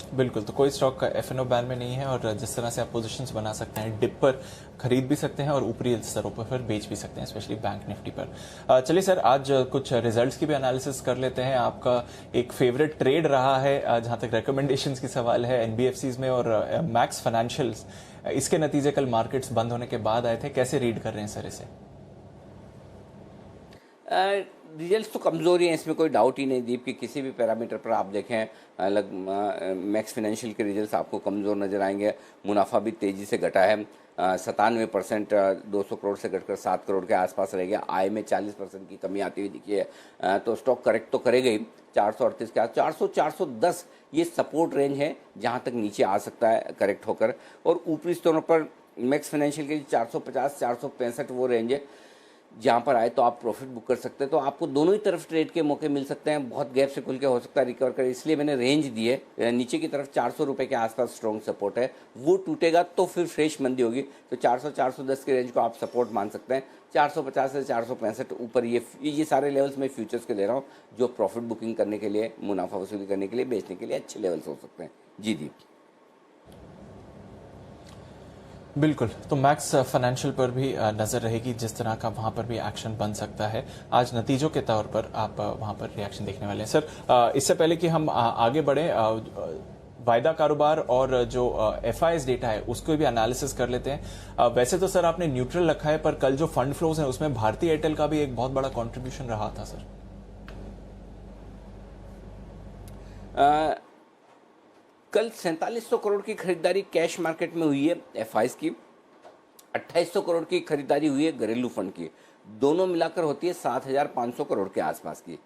बिल्कुल, तो कोई स्टॉक का एफएनओ बैन में नहीं है और जिस तरह से आप पोजीशंस बना सकते हैं, डिप पर खरीद भी सकते हैं और ऊपरी स्तरों पर फिर बेच भी सकते हैं, स्पेशली बैंक निफ्टी पर। चलिए सर, आज कुछ रिजल्ट्स की भी एनालिसिस कर लेते हैं। आपका एक फेवरेट ट्रेड रहा है जहां तक रिकमेंडेशंस की सवाल है एनबीएफसीज में, और मैक्स फाइनेंशियल्स, इसके नतीजे कल मार्केट्स बंद होने के बाद आए थे, कैसे रीड कर रहे हैं सर इसे? रिजल्ट्स तो कमज़ोर ही हैं, इसमें कोई डाउट ही नहीं दीप कि किसी भी पैरामीटर पर आप देखें अलग मैक्स फाइनेंशियल के रिजल्ट्स आपको कमज़ोर नज़र आएंगे। मुनाफा भी तेज़ी से घटा है, 97% 200 करोड़ से घटकर 7 करोड़ के आसपास रह गया। आय में 40% की कमी आती हुई दिखी है। तो स्टॉक करेक्ट तो करेगा ही 438 के आस 400 410 ये सपोर्ट रेंज है जहां तक नीचे आ सकता है करेक्ट होकर। और ऊपरी स्तरों पर मैक्स फाइनेंशियल के 450 465 वो रेंज है जहाँ पर आए तो आप प्रॉफिट बुक कर सकते हैं। तो आपको दोनों ही तरफ ट्रेड के मौके मिल सकते हैं। बहुत गैप से खुल के हो सकता है रिकवर करे, इसलिए मैंने रेंज दी है। नीचे की तरफ 400 रुपये के आसपास स्ट्रॉन्ग सपोर्ट है, वो टूटेगा तो फिर फ्रेश मंदी होगी। तो 400 410 के रेंज को आप सपोर्ट मान सकते हैं। 450 से 465 ऊपर ये सारे लेवल्स मैं फ्यूचर्स के ले रहा हूँ जो प्रॉफिट बुकिंग करने के लिए, मुनाफा वसूली करने के लिए, बेचने के लिए अच्छे लेवल्स हो सकते हैं। जी दीप। बिल्कुल, तो मैक्स फाइनेंशियल पर भी नजर रहेगी, जिस तरह का वहां पर भी एक्शन बन सकता है। आज नतीजों के तौर पर आप वहां पर रिएक्शन देखने वाले हैं। सर, इससे पहले कि हम आगे बढ़े, वायदा कारोबार और जो एफआईएस डेटा है उसको भी एनालिसिस कर लेते हैं। वैसे तो सर आपने न्यूट्रल रखा है, पर कल जो फंड फ्लोज हैं उसमें भारतीय एयरटेल का भी एक बहुत बड़ा कॉन्ट्रीब्यूशन रहा था सर। कल 4700 करोड़ की खरीदारी कैश मार्केट में हुई है एफआईएस की, 2800 करोड़ की खरीदारी हुई है घरेलू फंड की, दोनों मिलाकर होती है 7500 करोड़ के आसपास की।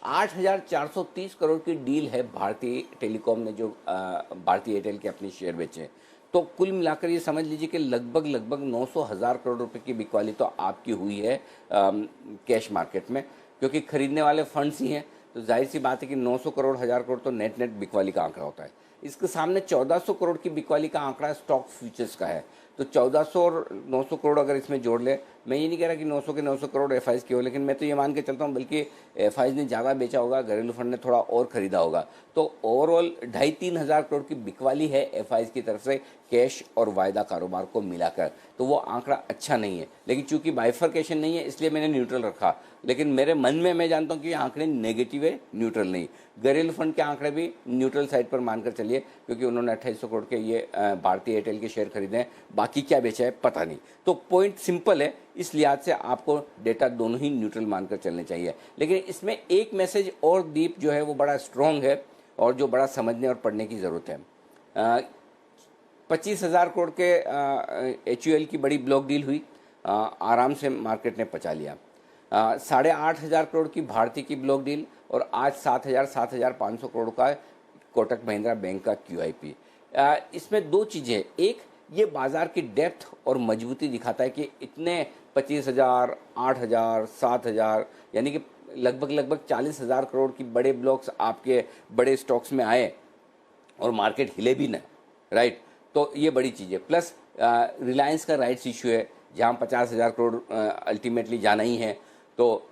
8430 करोड़ की डील है भारतीय टेलीकॉम ने जो भारतीय एयरटेल के अपने शेयर बेचे। तो कुल मिलाकर ये समझ लीजिए कि लगभग 900,000 करोड़ रुपए की बिकवाली तो आपकी हुई है कैश मार्केट में, क्योंकि खरीदने वाले फंड्स ही हैं। तो जाहिर सी बात है कि 900 करोड़ 1000 करोड़ तो नेट बिकवाली का आंकड़ा होता है। इसके सामने 1400 करोड़ की बिकवाली का आंकड़ा स्टॉक फ्यूचर्स का है। तो 1400 और 900 करोड़ अगर इसमें जोड़ ले, मैं ये नहीं कह रहा कि 900 के 900 करोड़ एफआईएस की हो, लेकिन मैं तो ये मान के चलता हूँ बल्कि एफआईएस ने ज़्यादा बेचा होगा, घरेलू फंड ने थोड़ा और खरीदा होगा। तो ओवरऑल 2,500-3 हज़ार करोड़ की बिकवाली है एफआईएस की तरफ से कैश और वायदा कारोबार को मिलाकर। तो वो आंकड़ा अच्छा नहीं है, लेकिन चूंकि बाइफर्केशन नहीं है इसलिए मैंने न्यूट्रल रखा। लेकिन मेरे मन में मैं जानता हूँ कि ये आंकड़े नेगेटिव है, न्यूट्रल नहीं। घरेलू फंड के आंकड़े भी न्यूट्रल साइड पर मानकर चलिए, क्योंकि उन्होंने 2800 करोड़ के ये भारतीय एयरटेल के शेयर खरीदे हैं, बाकी क्या बेचा है पता नहीं। तो पॉइंट सिंपल है, इस लिहाज से आपको डेटा दोनों ही न्यूट्रल मानकर चलने चाहिए। लेकिन इसमें एक मैसेज और दीप जो है वो बड़ा स्ट्रॉन्ग है और जो बड़ा समझने और पढ़ने की ज़रूरत है। 25,000 करोड़ के HUL की बड़ी ब्लॉक डील हुई, आराम से मार्केट ने पचा लिया। 8,500 करोड़ की भारती की ब्लॉक डील और आज 7,500 करोड़ का कोटक महिंद्रा बैंक का QIP। इसमें दो चीज़ें हैं, एक ये बाजार की डेप्थ और मजबूती दिखाता है कि इतने 25,000, 8,000, 7,000 यानी कि लगभग 40,000 करोड़ की बड़े ब्लॉक्स आपके बड़े स्टॉक्स में आए और मार्केट हिले भी ना, राइट। तो ये बड़ी चीज़ है। प्लस रिलायंस का राइट्स इशू है जहाँ 50,000 करोड़ अल्टीमेटली जाना ही है। तो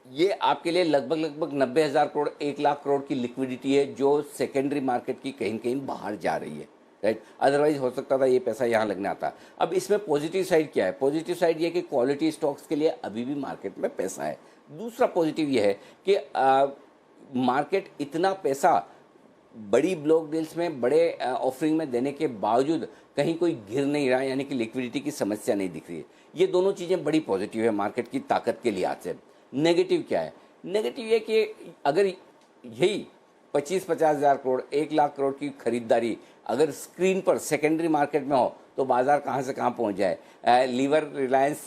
ये आपके लिए लगभग 90,000 करोड़, 1 लाख करोड़ की लिक्विडिटी है जो सेकेंडरी मार्केट की कहीं कहीं बाहर जा रही है, राइट। अदरवाइज हो सकता था ये पैसा यहाँ लगने आता। अब इसमें पॉजिटिव साइड क्या है? पॉजिटिव साइड ये कि क्वालिटी स्टॉक्स के लिए अभी भी मार्केट में पैसा है। दूसरा पॉजिटिव ये है कि मार्केट इतना पैसा बड़ी ब्लॉक डील्स में, बड़े ऑफरिंग में देने के बावजूद कहीं कोई गिर नहीं रहा, यानी कि लिक्विडिटी की समस्या नहीं दिख रही है। ये दोनों चीज़ें बड़ी पॉजिटिव है मार्केट की ताकत के लिहाज से। नेगेटिव क्या है? नेगेटिव ये कि अगर यही 25-50,000 करोड़, 1 लाख करोड़ की खरीदारी अगर स्क्रीन पर सेकेंडरी मार्केट में हो तो बाजार कहाँ से कहाँ पहुँच जाए, लीवर, रिलायंस,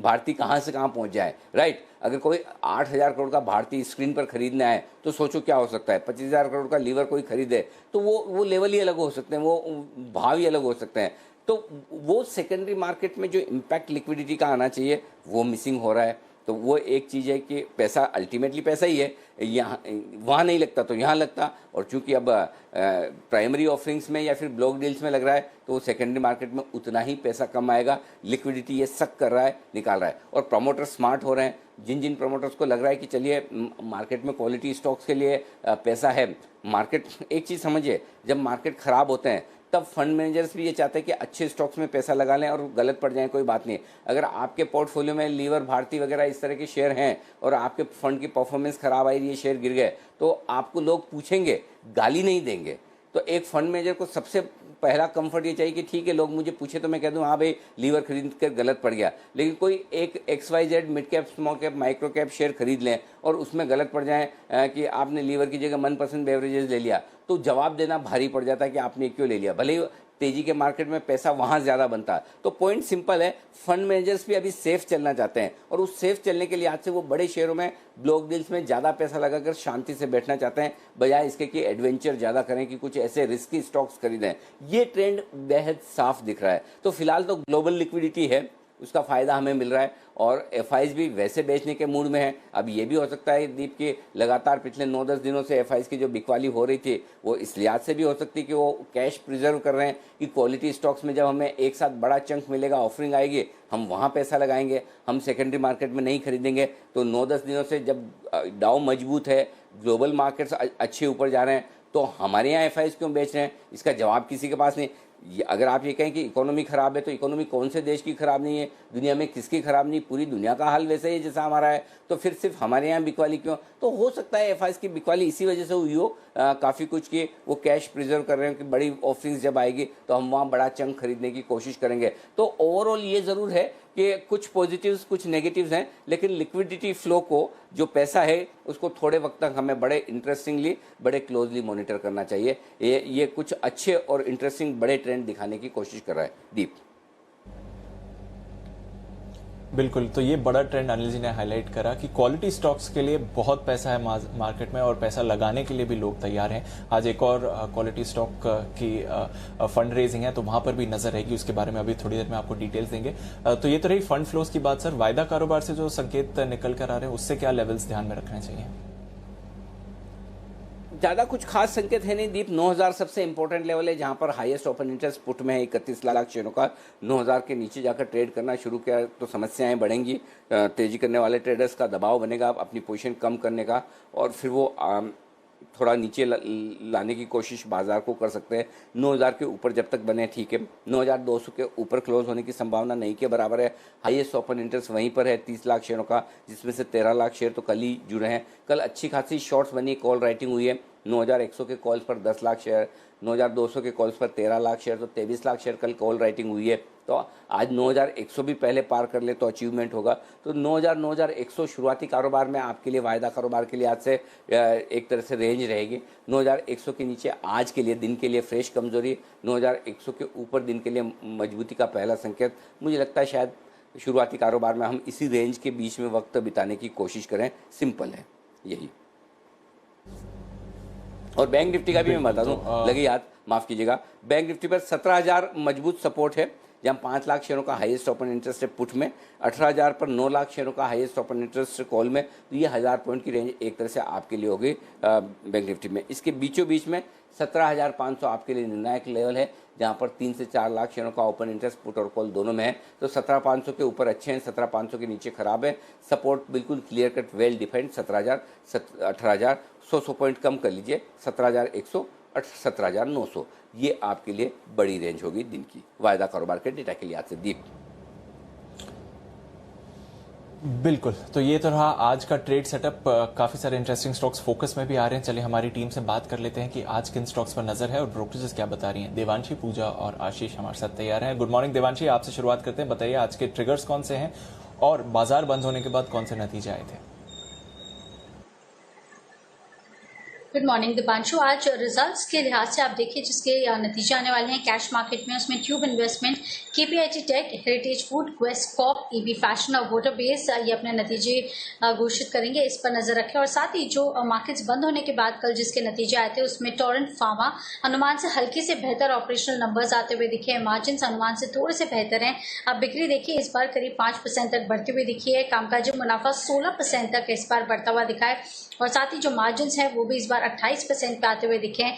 भारती कहाँ से कहाँ पहुँच जाए, राइट। अगर कोई 8,000 करोड़ का भारती स्क्रीन पर खरीदना है तो सोचो क्या हो सकता है। 25,000 करोड़ का लीवर कोई खरीदे तो वो लेवल ही अलग हो सकते हैं, वो भाव ही अलग हो सकते हैं। तो वो सेकेंडरी मार्केट में जो इम्पैक्ट लिक्विडिटी का आना चाहिए वो मिसिंग हो रहा है। तो वो एक चीज़ है कि पैसा अल्टीमेटली पैसा ही है, यहाँ वहाँ नहीं लगता तो यहाँ लगता। और चूंकि अब प्राइमरी ऑफरिंग्स में या फिर ब्लॉक डील्स में लग रहा है तो सेकेंडरी मार्केट में उतना ही पैसा कम आएगा। लिक्विडिटी ये सक कर रहा है, निकाल रहा है। और प्रमोटर स्मार्ट हो रहे हैं। जिन जिन प्रमोटर्स को लग रहा है कि चलिए मार्केट में क्वालिटी स्टॉक्स के लिए पैसा है, मार्केट, एक चीज़ समझिए, जब मार्केट ख़राब होते हैं तब फंड मैनेजर्स भी ये चाहते हैं कि अच्छे स्टॉक्स में पैसा लगा लें और गलत पड़ जाए कोई बात नहीं। अगर आपके पोर्टफोलियो में लीवर, भारती वगैरह इस तरह के शेयर हैं और आपके फंड की परफॉर्मेंस खराब आई, ये शेयर गिर गए, तो आपको लोग पूछेंगे, गाली नहीं देंगे। तो एक फंड मैनेजर को सबसे पहला कंफर्ट ये चाहिए कि ठीक है, लोग मुझे पूछे तो मैं कह दूं हाँ भाई लीवर खरीद कर गलत पड़ गया। लेकिन कोई एक XYZ mid cap, small cap, micro cap share खरीद लें और उसमें गलत पड़ जाए कि आपने लीवर की जगह मनपसंद बेवरेजेस ले लिया, तो जवाब देना भारी पड़ जाता है कि आपने क्यों ले लिया। भले ही तेजी के मार्केट में पैसा वहाँ ज़्यादा बनता है। तो पॉइंट सिंपल है, फंड मैनेजर्स भी अभी सेफ चलना चाहते हैं और उस सेफ चलने के लिए आज से वो बड़े शेयरों में, ब्लॉक डील्स में ज़्यादा पैसा लगाकर शांति से बैठना चाहते हैं, बजाय इसके कि एडवेंचर ज़्यादा करें कि कुछ ऐसे रिस्की स्टॉक्स खरीदें। ये ट्रेंड बेहद साफ दिख रहा है। तो फिलहाल तो ग्लोबल लिक्विडिटी है, उसका फ़ायदा हमें मिल रहा है और FIs भी वैसे बेचने के मूड में है। अब ये भी हो सकता है दीप कि लगातार पिछले 9-10 दिनों से FIs की जो बिकवाली हो रही थी वो इस लिहाज से भी हो सकती है कि वो कैश प्रिजर्व कर रहे हैं कि क्वालिटी स्टॉक्स में जब हमें एक साथ बड़ा चंक मिलेगा, ऑफरिंग आएगी, हम वहाँ पैसा लगाएंगे, हम सेकेंडरी मार्केट में नहीं खरीदेंगे। तो 9-10 दिनों से जब डाउ मजबूत है, ग्लोबल मार्केट्स अच्छे ऊपर जा रहे हैं, तो हमारे यहाँ FIs क्यों बेच रहे हैं, इसका जवाब किसी के पास नहीं। अगर आप ये कहें कि इकोनॉमी खराब है, तो इकोनॉमी कौन से देश की खराब नहीं है, दुनिया में किसकी खराब नहीं, पूरी दुनिया का हाल वैसे ही है जैसा हमारा है। तो फिर सिर्फ हमारे यहाँ बिकवाली क्यों? तो हो सकता है FIs की बिकवाली इसी वजह से हुई हो, काफ़ी कुछ की वो कैश प्रिजर्व कर रहे हैं कि बड़ी ऑफरिंग्स जब आएगी तो हम वहाँ बड़ा चंक खरीदने की कोशिश करेंगे। तो ओवरऑल ये ज़रूर है कि कुछ पॉजिटिव्स कुछ नेगेटिव्स हैं, लेकिन लिक्विडिटी फ्लो को, जो पैसा है उसको थोड़े वक्त तक हमें बड़े इंटरेस्टिंगली, बड़े क्लोजली मॉनिटर करना चाहिए। ये कुछ अच्छे और इंटरेस्टिंग बड़े ट्रेंड दिखाने की कोशिश कर रहा है दीप। बिल्कुल, तो ये बड़ा ट्रेंड अनिल जी ने हाईलाइट करा कि क्वालिटी स्टॉक्स के लिए बहुत पैसा है मार्केट में और पैसा लगाने के लिए भी लोग तैयार हैं। आज एक और क्वालिटी स्टॉक की फंड रेजिंग है, तो वहां पर भी नजर रहेगी, उसके बारे में अभी थोड़ी देर में आपको डिटेल्स देंगे। तो ये तो रही फंड फ्लोज की बात। सर, वायदा कारोबार से जो संकेत निकल कर आ रहे हैं उससे क्या लेवल्स ध्यान में रखने चाहिए? ज़्यादा कुछ खास संकेत है नहीं दीप। 9,000 सबसे इंपॉर्टेंट लेवल है जहां पर हाईएस्ट ओपन इंटरेस्ट पुट में है 31 लाख शेयरों का। 9,000 के नीचे जाकर ट्रेड करना शुरू किया तो समस्याएं बढ़ेंगी, तेजी करने वाले ट्रेडर्स का दबाव बनेगा अपनी पोजीशन कम करने का, और फिर वो थोड़ा नीचे लाने की कोशिश बाजार को कर सकते हैं। 9,000 के ऊपर जब तक बने ठीक है, 9,200 के ऊपर क्लोज होने की संभावना नहीं के बराबर है। हाईएस्ट ओपन इंटरेस्ट वहीं पर है 30 लाख शेयरों का, जिसमें से 13 लाख शेयर तो कल ही जुड़े हैं। कल अच्छी खासी शॉर्ट्स बनी, कॉल राइटिंग हुई है। 9,100 के कॉल्स पर 10 लाख शेयर, 9,200 के कॉल्स पर 13 लाख शेयर, तो 23 लाख शेयर कल कॉल राइटिंग हुई है। तो आज 9,100 भी पहले पार कर ले तो अचीवमेंट होगा। तो 9,100 शुरुआती कारोबार में आपके लिए, वायदा कारोबार के लिए आज से एक तरह से रेंज रहेगी। 9,100 के नीचे आज के लिए, दिन के लिए फ्रेश कमजोरी, 9,100 के ऊपर दिन के लिए मजबूती का पहला संकेत मुझे लगता है शायद शुरुआती कारोबार में हम इसी रेंज के बीच में वक्त बिताने की कोशिश करें, सिंपल है यही। और बैंक निफ्टी का भी मैं बता दूं, लगी याद, माफ कीजिएगा, बैंक निफ्टी पर 17,000 मजबूत सपोर्ट है, जहां 5 लाख शेयरों का हाईएस्ट ओपन इंटरेस्ट है पुट में, 18,000 पर 9 लाख शेयरों का हाईएस्ट ओपन इंटरेस्ट कॉल में। तो ये 1000 पॉइंट की रेंज एक तरह से आपके लिए होगी बैंक निफ्टी में। इसके बीचों बीच में 17,500 आपके लिए निर्णायक लेवल है, जहां पर 3 से 4 लाख शेयरों का ओपन इंटरेस्ट पुट और कॉल दोनों में है। तो 17,500 के ऊपर अच्छे हैं, 17,500 के नीचे खराब है। सपोर्ट बिल्कुल clear cut, well defined 17,000, 18,000, 100 point कम कर लीजिए, 17,100, 17,900, ये आपके लिए बड़ी रेंज होगी दिन की वायदा कारोबार के डेटा के लिहाज से। दीप, बिल्कुल, तो ये तो रहा आज का ट्रेड सेटअप। काफी सारे इंटरेस्टिंग स्टॉक्स फोकस में भी आ रहे हैं। चलिए हमारी टीम से बात कर लेते हैं कि आज किन स्टॉक्स पर नजर है और ब्रोकरेजेस क्या बता रही हैं। देवांशी, पूजा और आशीष हमारे साथ तैयार हैं। गुड मॉर्निंग देवांशी, आपसे शुरुआत करते हैं। बताइए आज के ट्रिगर्स कौन से हैं और बाजार बंद होने के बाद कौन से नतीजे आए थे। Good morning Deepanshu. आज रिजल्ट्स के लिहाज से आप देखिए जिसके नतीजे आने वाले हैं कैश मार्केट में, उसमें Tube Investment, KPIT Tech, Heritage Food, Quess Corp, EB Fashion और वोटर बेस ये अपने नतीजे घोषित करेंगे, इस पर नजर रखें। और साथ ही जो मार्केट्स बंद होने के बाद कल जिसके नतीजे आए थे उसमें टोरेंट फार्मा अनुमान से हल्के से बेहतर ऑपरेशनल नंबर्स आते हुए दिखे हैं, मार्जिन अनुमान से थोड़े से बेहतर हैं। आप बिक्री देखिए इस बार करीब 5% तक बढ़ती हुई दिखी है, कामकाजी मुनाफा 16% तक इस बार बढ़ता हुआ दिखा है और साथ ही जो मार्जिन है वो भी इस बार 28% पे आते हुए दिखे हैं,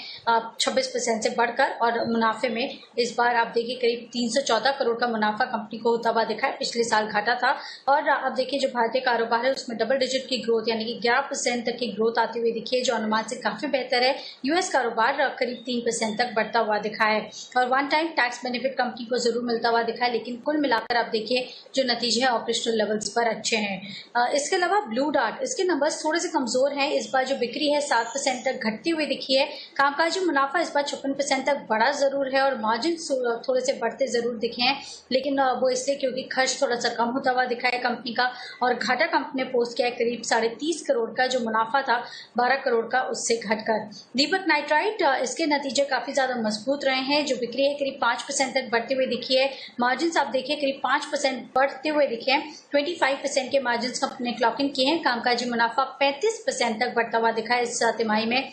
26% से बढ़कर। और मुनाफे में इस बार आप देखिए करीब 314 करोड़ का मुनाफा कंपनी को होता हुआ दिखा है, पिछले साल घाटा था। और अब देखिए जो भारतीय कारोबार है उसमें डबल डिजिट की ग्रोथ यानी कि 11% तक की ग्रोथ आती हुई दिखी है, जो अनुमान से काफी बेहतर है। यूएस कारोबार करीब 3% तक बढ़ता हुआ दिखा है और one time tax benefit company को जरूर मिलता हुआ दिखा है, लेकिन कुल मिलाकर आप देखिए जो नतीजे हैं ऑपरेशनल लेवल्स पर अच्छे हैं। इसके अलावा ब्लू डार्ट, इसके नंबर्स थोड़े से कमजोर है, इस बार जो बिक्री है 7% तक घटती हुई दिखी है, कामकाजी मुनाफा इस बार 56% तक बढ़ा जरूर है और मार्जिन थोड़े से बढ़ते जरूर दिखे हैं, लेकिन वो इसलिए क्योंकि खर्च थोड़ा सा कम होता हुआ दिखा है कंपनी का और घाटा कंपनी ने पोस्ट किया है करीब 30.5 करोड़ का, जो मुनाफा था 12 करोड़ का उससे घटकर। दीपक नाइट्राइट, इसके नतीजे काफी ज्यादा मजबूत रहे हैं, जो बिक्री है करीब 5% तक बढ़ती हुई दिखी है, मार्जिन आप देखिए करीब 5% बढ़ते हुए दिखे हैं, 25% के मार्जिन कंपनी ने क्लॉक इन किए हैं, कामकाजी मुनाफा 35% तक बढ़ता हुआ दिखा है इस तिमाही में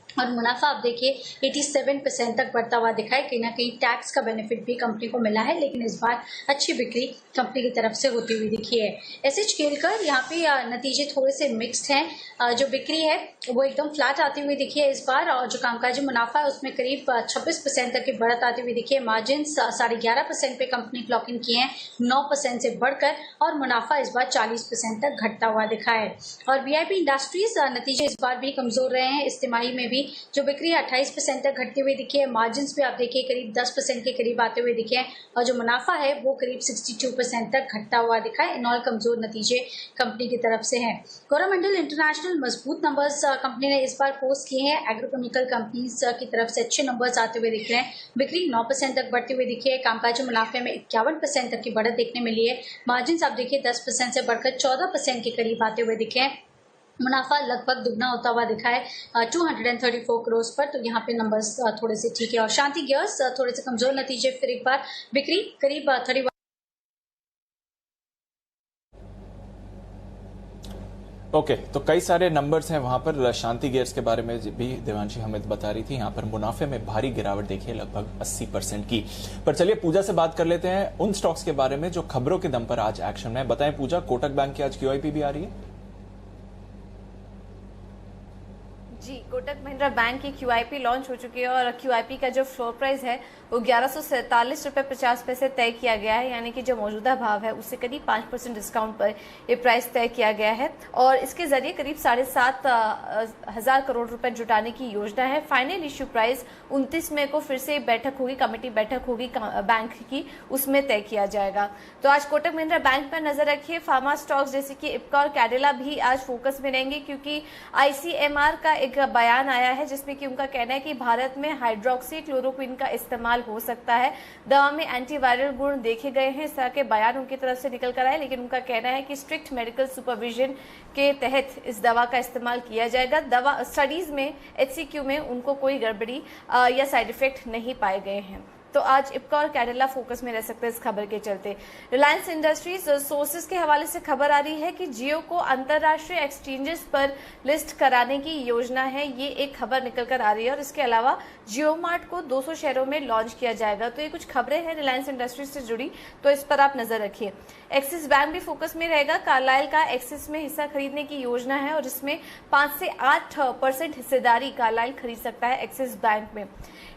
और मुनाफा आप देखिए 87% तक बढ़ता हुआ दिखा है। कहीं ना कहीं टैक्स का बेनिफिट भी कंपनी को मिला है, लेकिन इस बार अच्छी बिक्री कंपनी की तरफ से होती हुई दिखी है। एसएच केलकर, यहाँ पे नतीजे थोड़े से मिक्स्ड हैं, जो बिक्री है वो एकदम फ्लैट आती हुई दिखी है इस बार और जो कामकाजी मुनाफा है उसमें करीब 26% तक की बढ़त आती हुई दिखी है, मार्जिन 11.5% पे कंपनी क्लॉक इन किए हैं, 9% से बढ़कर और मुनाफा इस बार 40% तक घटता हुआ दिखा है। और वीआईपी इंडस्ट्रीज, नतीजे इस बार भी कमजोर रहे हैं, इस तिमाही में भी जो बिक्री 28% तक घटती हुई दिखी है, मार्जिन भी आप देखिए करीब 10% के करीब आते हुए दिखे हैं और जो मुनाफा है वो करीब 62% तक घटता हुआ दिखा है। इन ऑल कमजोर नतीजे कंपनी की तरफ से हैं। कोरोमंडल इंटरनेशनल, मजबूत नंबर्स कंपनी ने इस बार पोस्ट किए हैं, एग्रोकेमिकल कंपनीज की तरफ से अच्छे नंबर्स आते हुए दिख रहे हैं, बिक्री 9% तक बढ़ती हुई दिखी है, कामकाजी मुनाफे में 51% तक की बढ़त देखने मिली है, मार्जिन आप देखिए 10% से बढ़कर 14% के करीब आते हुए दिखे हैं, मुनाफा लगभग दुगना होता हुआ दिखा है 234 करोड़ पर। तो यहाँ पे नंबर्स थोड़े से ठीक है। और शांति गियर्स, थोड़े से कमजोर नतीजे, फिर एक बार बिक्री करीब 31। ओके, तो कई सारे नंबर्स हैं वहां पर। शांति गियर्स के बारे में भी देवांशी हमें बता रही थी, यहाँ पर मुनाफे में भारी गिरावट देखिए लगभग 80% की। पर चलिए पूजा से बात कर लेते हैं उन स्टॉक्स के बारे में जो खबरों के दम पर आज एक्शन में। बताएं पूजा, कोटक बैंक की आज क्यूआईपी भी आ रही है? जी, कोटक महिंद्रा बैंक की क्यूआईपी लॉन्च हो चुकी है और क्यूआईपी का जो फ्लोर प्राइस है वो 1147 रुपये 50 पैसे तय किया गया है, यानी कि जो मौजूदा भाव है उससे करीब 5% डिस्काउंट पर ये प्राइस तय किया गया है और इसके जरिए करीब 7,500 करोड़ रुपए जुटाने की योजना है। फाइनल इश्यू प्राइस 29 मई को फिर से बैठक होगी, कमेटी बैठक होगी बैंक की, उसमें तय किया जाएगा। तो आज कोटक महिंद्रा बैंक पर नजर रखिए। फार्मा स्टॉक्स जैसे कि इप्का और कैडिला भी आज फोकस में रहेंगे, क्योंकि आईसीएमआर का एक बयान आया है जिसमें कि उनका कहना है कि भारत में हाइड्रोक्सी क्लोरोक्विन का इस्तेमाल हो सकता है, दवा में एंटीवायरल गुण देखे गए हैं, इस तरह के बयान उनकी तरफ से निकल कर आए, लेकिन उनका कहना है कि स्ट्रिक्ट मेडिकल सुपरविजन के तहत इस दवा का इस्तेमाल किया जाएगा। दवा स्टडीज में HCQ में उनको कोई गड़बड़ी या साइड इफेक्ट नहीं पाए गए हैं। तो आज इप्का और कैडिला फोकस में रह सकते हैं इस खबर के चलते। रिलायंस इंडस्ट्रीज सोर्सेज के हवाले से खबर आ रही है कि जियो को अंतरराष्ट्रीय एक्सचेंजेस पर लिस्ट कराने की योजना है, ये एक खबर निकल कर आ रही है। और इसके अलावा जियो मार्ट को 200 शहरों में लॉन्च किया जाएगा। तो ये कुछ खबरें हैं रिलायंस इंडस्ट्रीज से जुड़ी, तो इस पर आप नजर रखिए। एक्सिस बैंक भी फोकस में रहेगा। कार्लाइल का एक्सिस में हिस्सा खरीदने की योजना है और इसमें 5 से 8% हिस्सेदारी कार्लाइल खरीद सकता है एक्सिस बैंक में।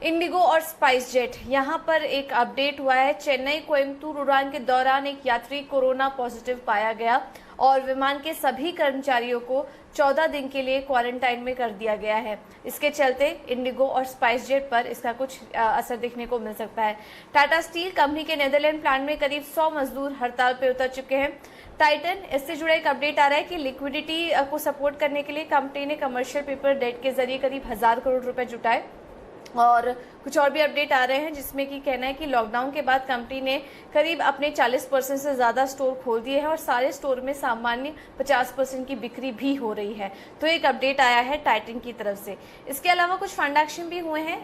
इंडिगो और स्पाइस जेट, यहाँ पर एक अपडेट हुआ है। चेन्नई कोयम्बटूर उड़ान के दौरान एक यात्री कोरोना पॉजिटिव पाया गया और विमान के सभी कर्मचारियों को 14 दिन के लिए क्वारंटाइन में कर दिया गया है। इसके चलते इंडिगो और स्पाइस जेट पर इसका कुछ असर देखने को मिल सकता है। टाटा स्टील कंपनी के नेदरलैंड प्लांट में करीब 100 मजदूर हड़ताल पर उतर चुके हैं। टाइटन, इससे जुड़ा एक अपडेट आ रहा है कि लिक्विडिटी को सपोर्ट करने के लिए कंपनी ने कमर्शियल पेपर डेट के जरिए करीब 1000 करोड़ रुपए जुटाए। और कुछ और भी अपडेट आ रहे हैं जिसमें कि कहना है कि लॉकडाउन के बाद कंपनी ने करीब अपने 40% से ज्यादा स्टोर खोल दिए हैं और सारे स्टोर में सामान्य 50% की बिक्री भी हो रही है। तो एक अपडेट आया है टाइटन की तरफ से। इसके अलावा कुछ फंड एक्शन भी हुए हैं।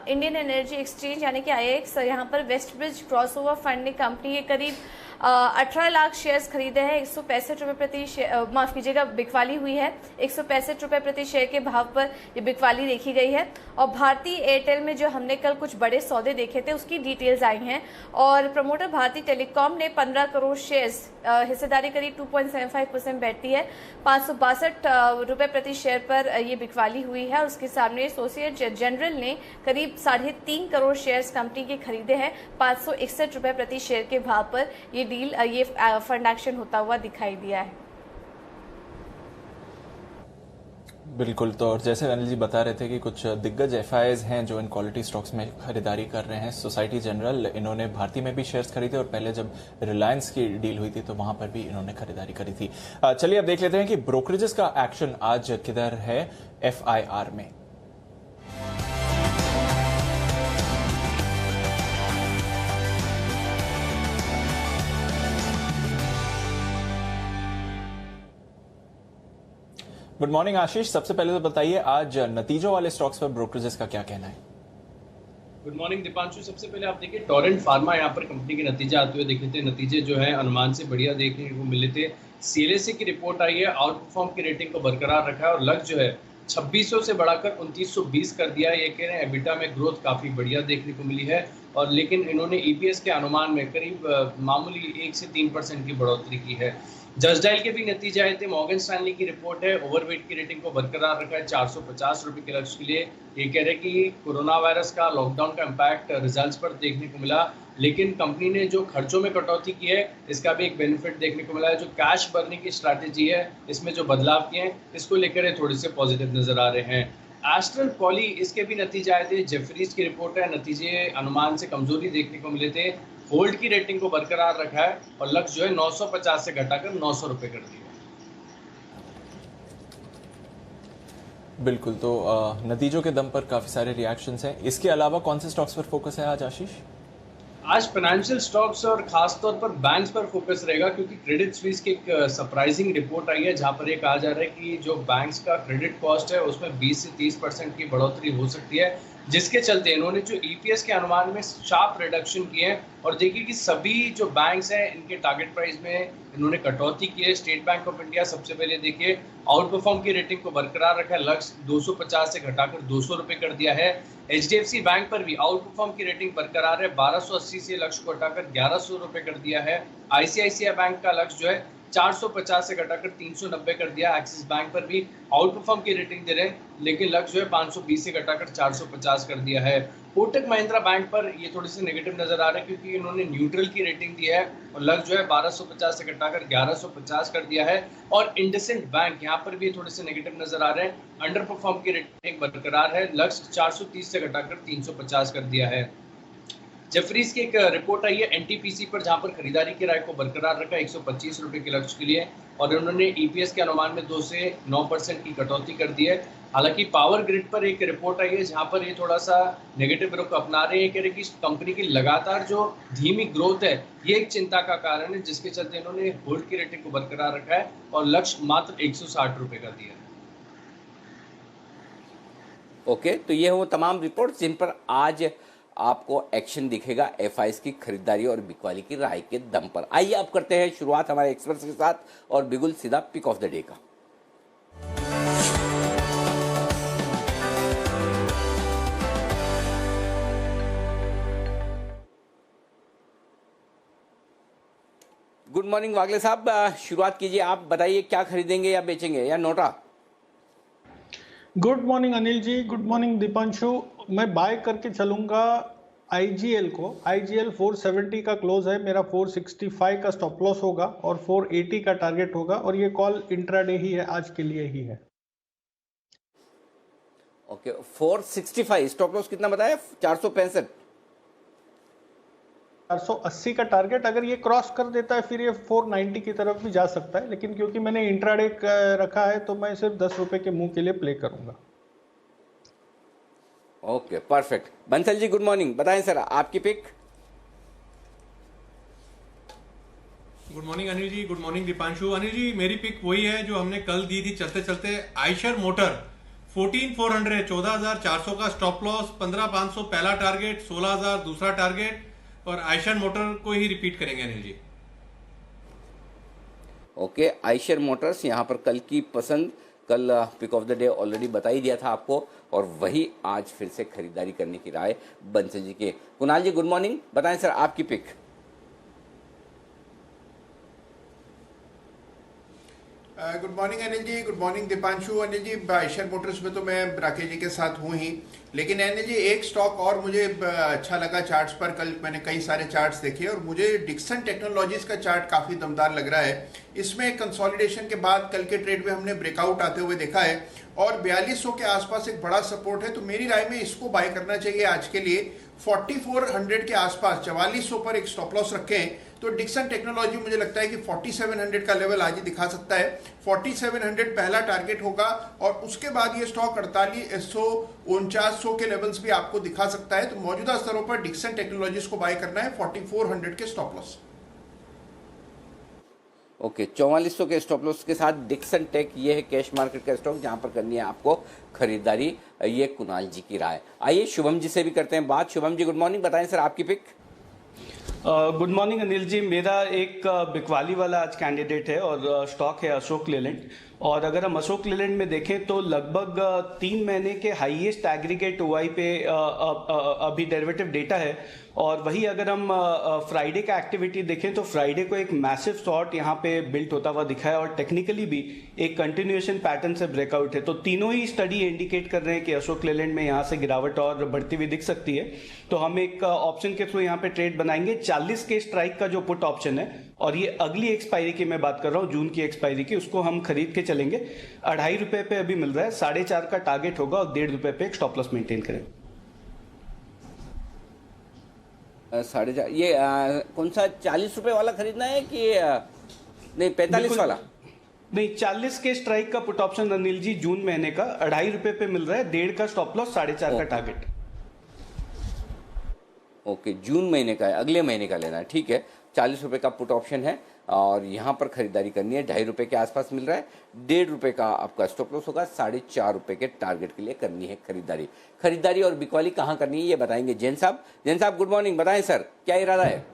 इंडियन एनर्जी एक्सचेंज यानी कि IEX, यहाँ पर वेस्ट ब्रिज क्रॉसओवर फंड ने कंपनी के करीब 18 लाख शेयर्स खरीदे हैं। 165 रुपए प्रति शेयर, माफ कीजिएगा, बिकवाली हुई है। 165 रुपए प्रति शेयर के भाव पर ये बिकवाली देखी गई है। और भारतीय एयरटेल में जो हमने कल कुछ बड़े सौदे देखे थे उसकी डिटेल्स आई हैं। और प्रमोटर भारतीय टेलीकॉम ने 15 करोड़ शेयर्स, हिस्सेदारी करीब 2.75% बैठती है। 562 रुपए प्रति शेयर पर ये बिकवाली हुई है। और उसके सामने एसोसिएट जनरल ने करीब 3.5 करोड़ शेयर्स कंपनी के खरीदे हैं 561 रुपए प्रति शेयर के भाव पर। ये डील, ये फंड एक्शन होता हुआ दिखाई दिया है। बिल्कुल। तो और जैसे अनिल जी बता रहे थे कि कुछ दिग्गज FIIs हैं जो इन क्वालिटी स्टॉक्स में खरीदारी कर रहे हैं। सोसाइटी जनरल, इन्होंने भारतीय में भी शेयर्स खरीदे और पहले जब रिलायंस की डील हुई थी तो वहां पर भी इन्होंने खरीदारी करी थी। चलिए अब देख लेते हैं कि ब्रोकरेजेस का एक्शन आज किधर है FIR में। गुड मॉर्निंग आशीष, सबसे पहले तो बताइए आज नतीजों वाले स्टॉक्स पर ब्रोकरेजेस का क्या कहना है? Good morning Deepanshu. सबसे पहले आप देखिए टोरेंट फार्मा, यहाँ पर कंपनी के नतीजे आते हुए देखे थे। नतीजे जो है अनुमान से बढ़िया देखने को मिले थे। CLSA की रिपोर्ट आई है, आउट परफॉर्म की रेटिंग को बरकरार रखा है और लक्ष्य जो है 2600 से बढ़ाकर 2920 कर दिया है। ये कह रहे हैं एबिटा में ग्रोथ काफी बढ़िया देखने को मिली है। और लेकिन इन्होंने EPS के अनुमान में करीब मामूली 1 से 3% की बढ़ोतरी की है। जस्डाइल के भी नतीजे आए थे। मॉर्गन स्टैनली की रिपोर्ट है, ओवरवेट की रेटिंग को बरकरार रखा है 450 रुपए के लक्ष्य के लिए। ये कह रहे कि कोरोना वायरस का, लॉकडाउन का इम्पैक्ट रिजल्ट्स पर देखने को मिला, लेकिन कंपनी ने जो खर्चों में कटौती की है इसका भी एक बेनिफिट देखने को मिला है। जो कैश बर्निंग की स्ट्रैटेजी है इसमें जो बदलाव किए हैं इसको लेकर थोड़े से पॉजिटिव नजर आ रहे हैं। एस्ट्रल पॉली, इसके भी नतीजे आए थे। जेफरीज की रिपोर्ट है, नतीजे अनुमान से कमजोरी देखने को मिले थे। होल्ड की रेटिंग को बरकरार रखा है और लक्ष्य जो है 950 से घटाकर 900 रुपए कर दिया। बिल्कुल। तो नतीजों के दम पर काफी सारे रिएक्शंस हैं। इसके अलावा कौन से स्टॉक्स पर फोकस है आज आशीष? आज फाइनेंशियल स्टॉक्स और खासतौर पर बैंक्स पर फोकस रहेगा, क्योंकि क्रेडिट स्विस की एक सरप्राइजिंग रिपोर्ट आई है जहां पर ये कहा जा रहा है कि जो बैंक्स का क्रेडिट कॉस्ट है उसमें 20 से 30% की बढ़ोतरी हो सकती है, जिसके चलते इन्होंने जो EPS के अनुमान में शार्प रिडक्शन किए हैं। और देखिए कि सभी जो बैंक्स हैं इनके टारगेट प्राइस में इन्होंने कटौती की है। स्टेट बैंक ऑफ इंडिया सबसे पहले देखिए आउट परफॉर्म की रेटिंग को बरकरार रखा है, लक्ष्य 250 से घटाकर 200 रुपए कर दिया है। HDFC बैंक पर भी आउट परफॉर्म की रेटिंग बरकरार है, 1280 से लक्ष्य को घटाकर 1100 रुपए कर दिया है। ICICI बैंक का लक्ष्य जो है 450 से घटाकर 390 कर दिया। एक्सिस बैंक पर भी आउट परफॉर्म की रेटिंग दे रहे हैं, लेकिन लक्ष्य जो है 520 से घटाकर 450 कर दिया है। कोटक महिंद्रा बैंक पर ये थोड़ी सी नेगेटिव नजर आ रहे हैं, क्योंकि इन्होंने न्यूट्रल की रेटिंग दी है और लक्ष्य जो है 1250 से घटाकर 1150 कर दिया है। और इंडसइंड बैंक यहाँ पर भी थोड़े से नेगेटिव नजर आ रहे हैं, अंडर परफॉर्म की रेटिंग बरकरार है, लक्ष्य 430 से घटाकर 350 कर दिया है। जेफरीज की एक रिपोर्ट आई है NTPC पर, जहां पर खरीदारी की राय को बरकरार रखा 125 रुपए के लक्ष्य के लिए। और उन्होंने EPS के अनुमान में 2 से 9% की कटौती कर दी है। हालांकि पावर ग्रिड पर एक रिपोर्ट आई है जहां पर ये थोड़ा सा नेगेटिव रुख अपना रहे हैं, कह रहे कि कंपनी की लगातार जो धीमी ग्रोथ है ये एक चिंता का कारण है, जिसके चलते इन्होंने होल्ड की रेटिंग को बरकरार रखा है और लक्ष्य मात्र 160 रुपए का दिया है। ओके, तो ये वो तमाम रिपोर्ट्स जिन पर आज आपको एक्शन दिखेगा एफआईज की खरीदारी और बिकवाली की राय के दम पर। आइए अब करते हैं शुरुआत हमारे एक्सपर्ट्स के साथ और बिगुल सीधा पिक ऑफ द डे का। गुड मॉर्निंग वागले साहब, शुरुआत कीजिए। आप बताइए क्या खरीदेंगे या बेचेंगे या NOTA? Good morning Anil ji, good morning Deepanshu. मैं बाय करके चलूंगा आईजीएल को। आईजीएल 470 का क्लोज है, मेरा 465 का स्टॉप लॉस होगा और 480 का टारगेट होगा और ये कॉल इंट्राडे ही है, आज के लिए ही है। ओके, 465 स्टॉप लॉस कितना बताया? 465 480 का टारगेट। अगर ये क्रॉस कर देता है फिर ये 490 की तरफ भी जा सकता है, लेकिन क्योंकि मैंने इंट्राडे रखा है तो मैं सिर्फ 10 रुपए के मुंह के लिए प्ले करूंगा। Okay, perfect. Bansal ji good morning, बताएं सर आपकी pick. Good morning Anil ji, good morning Deepanshu. Anil ji मेरी पिक वही है जो हमने कल दी थी चलते चलते, आयशर मोटर 14400, 14400 का स्टॉप लॉस, 15500 पहला टारगेट, 16000 दूसरा टारगेट और आयशर मोटर को ही रिपीट करेंगे Anil ji. Okay, Eicher Motors यहाँ पर कल की पसंद, कल pick of the day already बता ही दिया था आपको और वही आज फिर से खरीदारी करने की राय बंसल जी के। कुणाल जी गुड मॉर्निंग, बताएं सर आपकी pick. Good morning Anil ji, good morning Deepanshu. Anil जी आयशर मोटर्स में तो मैं राकेश जी के साथ हूँ ही, लेकिन अनिल जी एक स्टॉक और मुझे अच्छा लगा चार्ट्स पर। कल मैंने कई सारे चार्ट्स देखे और मुझे डिक्सन टेक्नोलॉजीज का चार्ट काफी दमदार लग रहा है। इसमें कंसोलिडेशन के बाद कल के ट्रेड में हमने ब्रेकआउट आते हुए देखा है और 4200 के आसपास एक बड़ा सपोर्ट है, तो मेरी राय में इसको बाय करना चाहिए आज के लिए। 4400 के आसपास 4400 पर एक स्टॉप लॉस रखें तो डिक्सन टेक्नोलॉजी मुझे लगता है कि 4700 का लेवल आज ही दिखा सकता है। 4700 पहला टारगेट होगा और उसके बाद ये स्टॉक 4800 4900 के लेवल्स भी आपको दिखा सकता है। तो मौजूदा स्तरों पर डिक्सन टेक्नोलॉजीज को बाय करना है 4400 के स्टॉप लॉस। ओके, 4400 के स्टॉप लॉस के साथ डिक्सन टेक, ये है कैश मार्केट का स्टॉक जहां पर करनी है आपको खरीदारी। ये कुणाल जी की राय। आइए शुभम जी से भी करते हैं बात। शुभम जी गुड मॉर्निंग, बताएं सर आपकी पिक। गुड मॉर्निंग अनिल जी, मेरा एक बिकवाली वाला आज कैंडिडेट है और स्टॉक है अशोक लेलैंड। और अगर हम अशोक लेलैंड में देखें तो लगभग 3 महीने के हाईएस्ट एग्रीगेट ओआई पे अभी डेरिवेटिव डेटा है। और वही अगर हम फ्राइडे का एक्टिविटी देखें तो फ्राइडे को एक मैसिव शॉर्ट यहाँ पे बिल्ट होता हुआ दिखा है और टेक्निकली भी एक कंटिन्यूएशन पैटर्न से ब्रेकआउट है। तो तीनों ही स्टडी इंडिकेट कर रहे हैं कि अशोक लेलैंड में यहाँ से गिरावट और बढ़ती हुई दिख सकती है। तो हम एक ऑप्शन के थ्रू यहाँ पे ट्रेड बनाएंगे। 40 के स्ट्राइक का जो पुट ऑप्शन है और ये अगली एक्सपायरी की मैं बात कर रहा हूँ, जून की एक्सपायरी की, उसको हम खरीद के चलेंगे। 2.5 रुपए पे अभी मिल रहा है, 4.5 का टारगेट होगा और 1.5 रुपए पे एक स्टॉप लॉस मेंटेन करें। 4.5 ये कौन सा 40 रुपए वाला खरीदना है कि नहीं 45 वाला? नहीं, 40 के स्ट्राइक का पुट ऑप्शन अनिल जी जून महीने का 2.5 रुपए पे मिल रहा है, 1.5 का स्टॉप लॉस, 4.5 का टारगेट। ओके, जून महीने का है, अगले महीने का लेना है, ठीक है। 40 रुपए का पुट ऑप्शन है और यहाँ पर खरीदारी करनी है। 2.5 रुपए के आसपास मिल रहा है। 1.5 रुपए का आपका स्टॉप लॉस होगा। 4.5 रुपए के टारगेट के लिए करनी है खरीदारी। खरीदारी और बिकवाली कहाँ करनी है ये बताएंगे जैन साहब गुड मॉर्निंग, बताएं सर क्या इरादा है?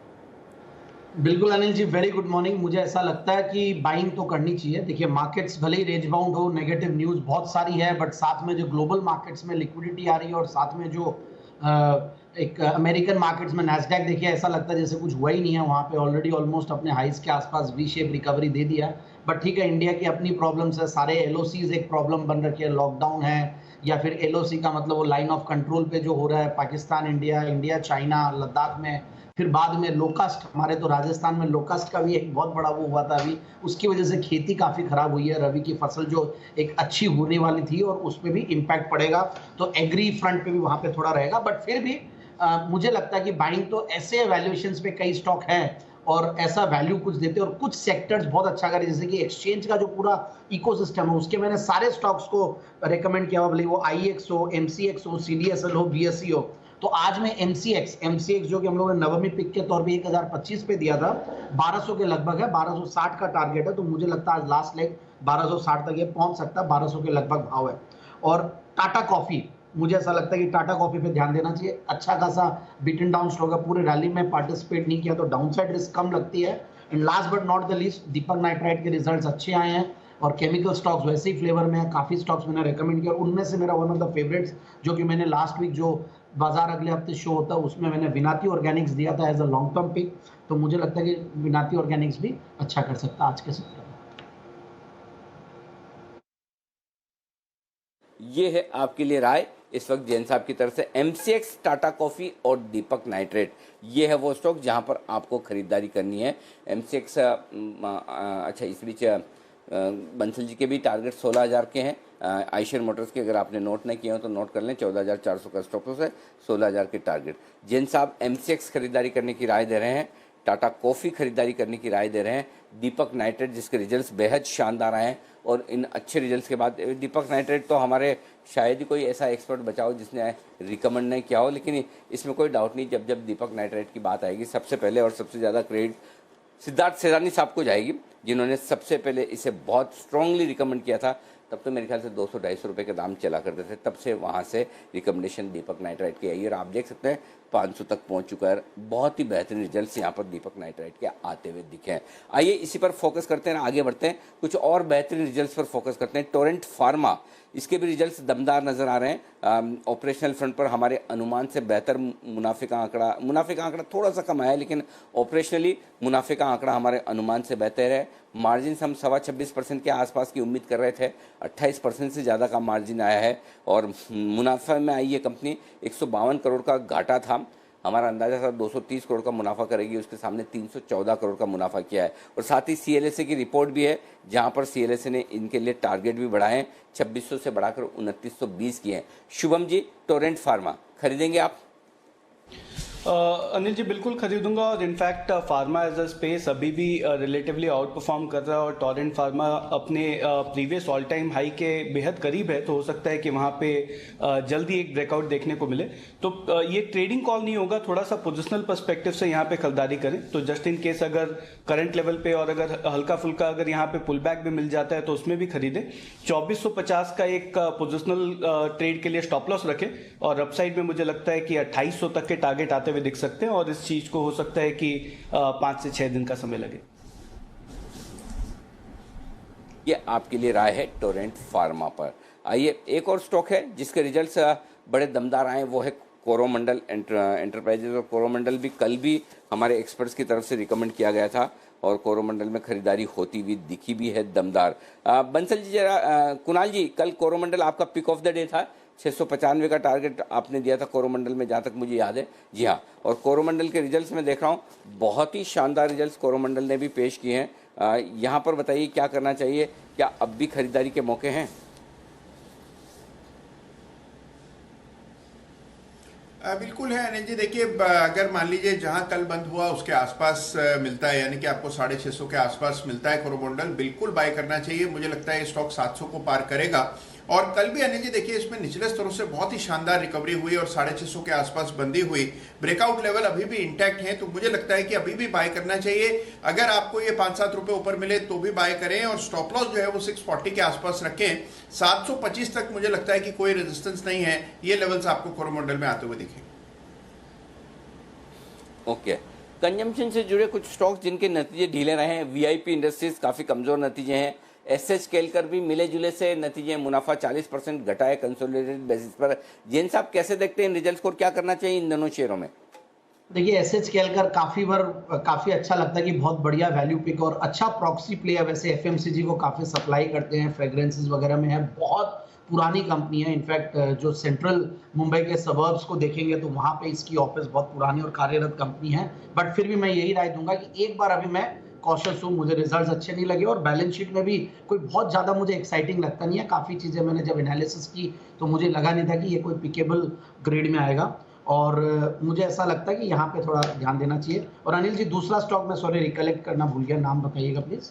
बिल्कुल Anil ji, very good morning. मुझे ऐसा लगता है कि बाइंग तो करनी चाहिए। देखिए मार्केट्स भले ही रेंज बाउंड हो, नेगेटिव न्यूज बहुत सारी है, बट साथ में जो ग्लोबल मार्केट्स में लिक्विडिटी आ रही है और साथ में जो एक अमेरिकन मार्केट्स में नैस्डैक देखिए ऐसा लगता है जैसे कुछ हुआ ही नहीं है। वहाँ पे ऑलरेडी ऑलमोस्ट अपने हाइज के आसपास वी शेप रिकवरी दे दिया है। बट ठीक है, इंडिया की अपनी प्रॉब्लम्स है, सारे एलओसीज एक प्रॉब्लम बन रखी है, लॉकडाउन है या फिर एलओसी का मतलब वो लाइन ऑफ कंट्रोल पे जो हो रहा है पाकिस्तान इंडिया चाइना लद्दाख में, फिर बाद में लोकास्ट, हमारे तो राजस्थान में लोकास्ट का भी एक बहुत बड़ा वो हुआ था अभी, उसकी वजह से खेती काफी खराब हुई है। रबी की फसल जो एक अच्छी होने वाली थी और उस पर भी इम्पैक्ट पड़ेगा, तो एग्री फ्रंट पे भी वहां पे थोड़ा रहेगा। बट फिर भी मुझे लगता है कि बाइंग तो ऐसे वैल्यूएशंस पे कई स्टॉक हैं और ऐसा वैल्यू कुछ देते हैं और कुछ सेक्टर्स बहुत अच्छा करें, जैसे कि एक्सचेंज का जो पूरा इकोसिस्टम है उसके मैंने सारे स्टॉक्स को रेकमेंड किया, भले वो आईएक्स हो, एमसीएक्स हो, सीडीएसएल हो, बीएसई हो। तो आज में एमसीएक्स जो कि हम लोगों ने नवमी पिक के तौर पे 1025 पे दिया था, 1200 के लगभग है, 1260 का टारगेट है। तो मुझे लगता है आज लास्ट लेग 1260 तक ये पहुंच सकता है, 1200 के लगभग भाव है। और टाटा मुझे ऐसा लगता है कि टाटा कॉफी पे ध्यान देना चाहिए। अच्छा खासा बीटन डाउन स्टॉक है, पूरे रैली में पार्टिसिपेट नहीं किया तो डाउनसाइड रिस्क कम लगती है। And last but not the least, Deepak nitrite के रिजल्ट्स अच्छे आए हैं और केमिकल स्टॉक्स वैसे ही फ्लेवर में है। काफी स्टॉक्स मैंने रेकमेंड किया, उनमें से मेरा वन ऑफ द फेवरेट्स जो कि मैंने लास्ट वीक जो बाजार अगले हफ्ते शो होता है उसमें मैंने विनाती ऑर्गेनिक्स दिया था as a long term pick, तो मुझे लगता है कि विनाती ऑर्गेनिक्स भी अच्छा कर सकता है आज के सत्र में। ये है आपके लिए राय इस वक्त जैन साहब की तरफ से। एमसीएक्स, टाटा कॉफी और दीपक नाइट्रेट, ये है वो स्टॉक जहां पर आपको खरीदारी करनी है। एमसीएक्स अच्छा, इस बीच बंसल जी के भी टारगेट 16,000 के हैं। आइशर मोटर्स के अगर आपने नोट नहीं किए हो तो नोट कर लें, 14,400 का स्टॉप लॉस है, 16,000 के टारगेट। जैन साहब एमसीएक्स खरीदारी करने की राय दे रहे हैं, टाटा कॉफ़ी खरीदारी करने की राय दे रहे हैं, दीपक नाइट्रेट जिसके रिजल्ट्स बेहद शानदार आए हैं और इन अच्छे रिजल्ट्स के बाद दीपक नाइट्रेट तो हमारे शायद ही कोई ऐसा एक्सपर्ट बचा हो जिसने रिकमेंड नहीं किया हो, लेकिन इसमें कोई डाउट नहीं, जब जब दीपक नाइट्रेट की बात आएगी सबसे पहले और सबसे ज़्यादा क्रेडिट सिद्धार्थ सेरानी साहब को जाएगी, जिन्होंने सबसे पहले इसे बहुत स्ट्रांगली रिकमेंड किया था। तब तो मेरे ख्याल से 200-250 रुपये के दाम चला करते थे, तब से वहाँ से रिकमेंडेशन दीपक नाइट्राइट की आई और आप देख सकते हैं 500 तक पहुँच चुका है। बहुत ही बेहतरीन रिजल्ट्स यहाँ पर दीपक नाइट्राइट के आते हुए दिखे हैं। आइए इसी पर फोकस करते हैं, आगे बढ़ते हैं, कुछ और बेहतरीन रिजल्ट्स पर फोकस करते हैं। टोरेंट फार्मा, इसके भी रिजल्ट्स दमदार नज़र आ रहे हैं। ऑपरेशनल फ्रंट पर हमारे अनुमान से बेहतर मुनाफे का आंकड़ा थोड़ा सा कम आया है, लेकिन ऑपरेशनली मुनाफे का आंकड़ा हमारे अनुमान से बेहतर है। मार्जिन हम 26.25% के आसपास की उम्मीद कर रहे थे, 28% से ज़्यादा का मार्जिन आया है और मुनाफा में आई ये कंपनी 152 करोड़ का घाटा था। हमारा अंदाजा था 230 करोड़ का मुनाफा करेगी, उसके सामने 314 करोड़ का मुनाफा किया है। और साथ ही CLSA की रिपोर्ट भी है, जहां पर CLSA ने इनके लिए टारगेट भी बढ़ाए हैं, 2600 से बढ़ाकर 2920 किए हैं। शुभम जी, टोरेंट फार्मा खरीदेंगे आप? अनिल जी बिल्कुल खरीदूंगा और in fact pharma as a space अभी भी रिलेटिवली आउट परफॉर्म कर रहा है और टोरेंट फार्मा अपने प्रीवियस ऑल टाइम हाई के बेहद करीब है, तो हो सकता है कि वहाँ पे जल्दी एक ब्रेकआउट देखने को मिले। तो ये ट्रेडिंग कॉल नहीं होगा, थोड़ा सा पोजिशनल पर्सपेक्टिव से यहाँ पे खरीदारी करें, तो जस्ट इन केस अगर करंट लेवल पे और अगर हल्का फुल्का अगर यहाँ पे पुल बैक भी मिल जाता है तो उसमें भी खरीदें। 2450 का एक पोजिशनल ट्रेड के लिए स्टॉप लॉस रखें और अपसाइड में मुझे लगता है कि 2800 तक के टारगेट आते हुए दिख सकते हैं और इस चीज को हो सकता है कि 5 से 6 दिन का समय लगे। ये आपके लिए राय है टोरेंट फार्मा पर। आइए एक और स्टॉक है जिसके रिजल्ट्स बड़े दमदार आए, वो है कोरोमंडल एंटरप्राइजेज। और कोरोमंडल भी कल भी हमारे एक्सपर्ट्स की तरफ से रिकमेंड किया गया था और कोरोमंडल में खरीदारी होती हुई दिखी भी है दमदार। बंसल जी जरा, कुणाल जी, कल कोरोमंडल आपका पिक ऑफ द डे था, 695 का टारगेट आपने दिया था कोरोमंडल में, जहाँ तक मुझे याद है। जी हाँ, और कोरोमंडल के रिजल्ट्स में देख रहा हूँ, बहुत ही शानदार रिजल्ट्स कोरोमंडल ने भी पेश किए हैं। यहाँ पर बताइए क्या करना चाहिए, क्या अब भी खरीदारी के मौके हैं? बिल्कुल है अनिल जी। देखिए, अगर मान लीजिए जहां कल बंद हुआ उसके आसपास मिलता है, यानी कि आपको 650 के आसपास मिलता है कोरोमंडल, बिल्कुल बाय करना चाहिए। मुझे लगता है ये स्टॉक 700 को पार करेगा। और कल भी अनिल जी देखिए इसमें निचले स्तरों से बहुत ही शानदार रिकवरी हुई और 650 के आसपास बंदी हुई। ब्रेकआउट लेवल अभी भी इंटैक्ट है, तो मुझे लगता है कि अभी भी बाय करना चाहिए। अगर आपको ये 5-7 रुपए ऊपर मिले तो भी बाय करें और स्टॉप लॉस जो है वो 640 के आसपास रखें। 725 तक मुझे लगता है कि कोई रेजिस्टेंस नहीं है, ये लेवल्स आपको कोरोमंडल में आते हुए दिखेंगे। ओके, कंजम्पशन से जुड़े कुछ स्टॉक्स जिनके नतीजे ढीले रहे हैं। वीआईपी इंडस्ट्रीज काफ़ी कमज़ोर नतीजे हैं। एसएच केलकर भी मिले जुले से नतीजे, मुनाफा 40% घटा है कंसोलिडेटेड बेसिस पर। जैन साहब कैसे देखते हैं इन रिजल्ट्स को, क्या करना चाहिए इन दोनों शेयरों में? देखिए, एसएच केलकर काफी अच्छा लगता है कि बहुत बढ़िया वैल्यू पिक और अच्छा प्रॉक्सी प्ले है। वैसे एफएमसीजी को काफी सप्लाई करते हैं, फ्रेग्रेंसेस वगैरह में है, बहुत पुरानी कंपनी है। इनफैक्ट जो सेंट्रल मुंबई के सबर्ब्स को देखेंगे तो वहां पे इसकी ऑफिस बहुत पुरानी और कार्यरत कंपनी है। बट फिर भी मैं यही राय दूंगा कि एक बार अभी मैं कॉशियस हूँ, मुझे रिजल्ट्स अच्छे नहीं लगे और बैलेंस शीट में भी कोई बहुत ज़्यादा मुझे एक्साइटिंग लगता नहीं है। काफ़ी चीज़ें मैंने जब एनालिसिस की तो मुझे लगा नहीं था कि ये कोई पिकेबल ग्रेड में आएगा और मुझे ऐसा लगता है कि यहाँ पे थोड़ा ध्यान देना चाहिए। और अनिल जी, दूसरा स्टॉक मैं सॉरी रिकलेक्ट करना भूल गया, नाम बताइएगा प्लीज़।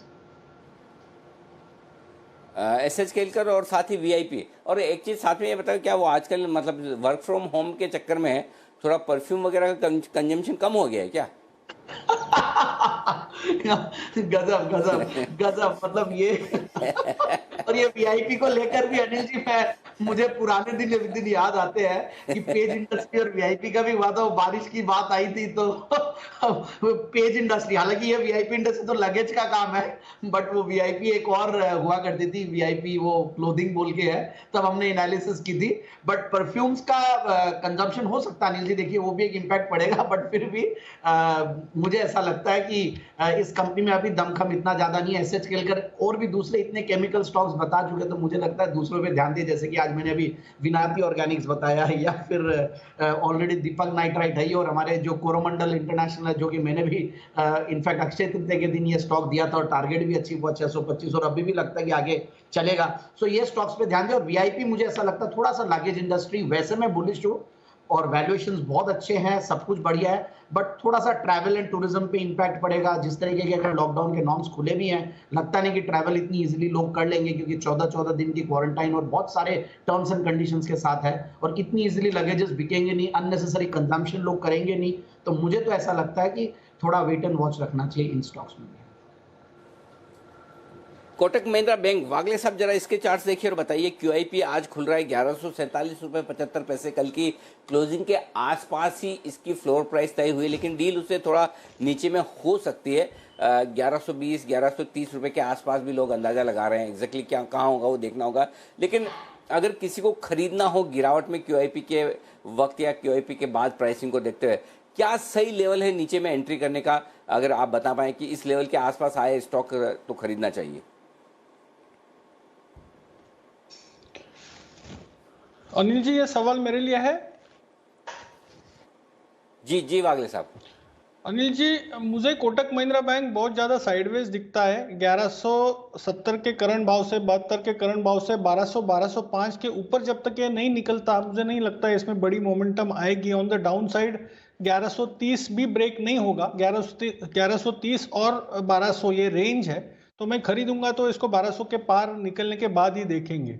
एसएच केलकर और साथ ही वीआईपी। और एक चीज़ साथ में ये बताओ, क्या वो आजकल मतलब वर्क फ्रॉम होम के चक्कर में थोड़ा परफ्यूम वगैरह का कंजम्पशन कम हो गया है क्या? गजब गजब गजब, मतलब ये और ये वीआईपी को लेकर भी अनिल जी मुझे पुराने दिन याद आते हैं कि पेज इंडस्ट्री और वीआईपी का भी हुआ था। बारिश की बात आई थी तो पेज इंडस्ट्री, हालांकि ये वीआईपी इंडस्ट्री तो लगेज का काम है, बट वो वीआईपी एक और हुआ करती थी, वीआईपी वो क्लोथिंग बोल के है, तब हमने एनालिसिस की थी। बट परफ्यूम्स का कंजम्पशन हो सकता है अनिल जी, देखिए वो भी एक इम्पैक्ट पड़ेगा, बट फिर भी मुझे ऐसा लगता है कि इस कंपनी में अभी दमखम इतना ज्यादा नहीं है। एसएच केलकर और भी दूसरे इतने केमिकल स्टॉक्स बता चुके, तो मुझे लगता है दूसरों पे ध्यान दिए, जैसे कि आज मैंने अभी विनाती ऑर्गेनिक्स बताया है, या फिर ऑलरेडी दीपक नाइट्राइट है, और हमारे जो कोरोमंडल इंटरनेशनल है, जो कि मैंने भी इनफैक्ट अक्षय तृतीया के दिन ये स्टॉक दिया था और टारगेट भी अचीव हुआ 625, और अभी भी लगता है कि आगे चलेगा। सो ये स्टॉक्स पे ध्यान दें। और वीआईपी मुझे ऐसा लगता है थोड़ा सा लगेज इंडस्ट्री, वैसे मैं बुलिश हूँ और वैल्यूएशंस बहुत अच्छे हैं, सब कुछ बढ़िया है, बट थोड़ा सा ट्रैवल एंड टूरिज्म पे इंपैक्ट पड़ेगा। जिस तरीके के अगर लॉकडाउन के नॉर्म्स खुले भी हैं, लगता नहीं कि ट्रैवल इतनी इजीली लोग कर लेंगे, क्योंकि 14-14 दिन की क्वारंटाइन और बहुत सारे टर्म्स एंड कंडीशंस के साथ है, और इतनी इजीली लगेजेस बिकेंगे नहीं, अननेसेसरी कंजम्पशन लोग करेंगे नहीं। तो मुझे तो ऐसा लगता है कि थोड़ा वेट एंड वॉच रखना चाहिए इन स्टॉक्स में। कोटक महिंद्रा बैंक, वागले साहब जरा इसके चार्ट्स देखिए और बताइए। क्यूआईपी आज खुल रहा है 1147.75 रुपए, कल की क्लोजिंग के आसपास ही इसकी फ्लोर प्राइस तय हुई, लेकिन डील उससे थोड़ा नीचे में हो सकती है। 1120 1130 रुपए के आसपास भी लोग अंदाजा लगा रहे हैं। एग्जैक्टली क्या कहाँ होगा वो देखना होगा, लेकिन अगर किसी को खरीदना हो गिरावट में क्यूआईपी के वक्त या क्यूआईपी के बाद प्राइसिंग को देखते हुए, क्या सही लेवल है नीचे में एंट्री करने का? अगर आप बता पाएं कि इस लेवल के आसपास आए स्टॉक तो खरीदना चाहिए। अनिल जी, ये सवाल मेरे लिए है? जी वागले साहब। अनिल जी, मुझे कोटक महिंद्रा बैंक बहुत ज़्यादा साइडवेज दिखता है। 1170 के करंट भाव से 72 के करंट भाव से 1200-1205 के ऊपर जब तक ये नहीं निकलता, मुझे नहीं लगता है इसमें बड़ी मोमेंटम आएगी। ऑन द डाउन साइड 1130 भी ब्रेक नहीं होगा। 1130 और 1200 ये रेंज है, तो मैं खरीदूंगा तो इसको 1200 के पार निकलने के बाद ही देखेंगे।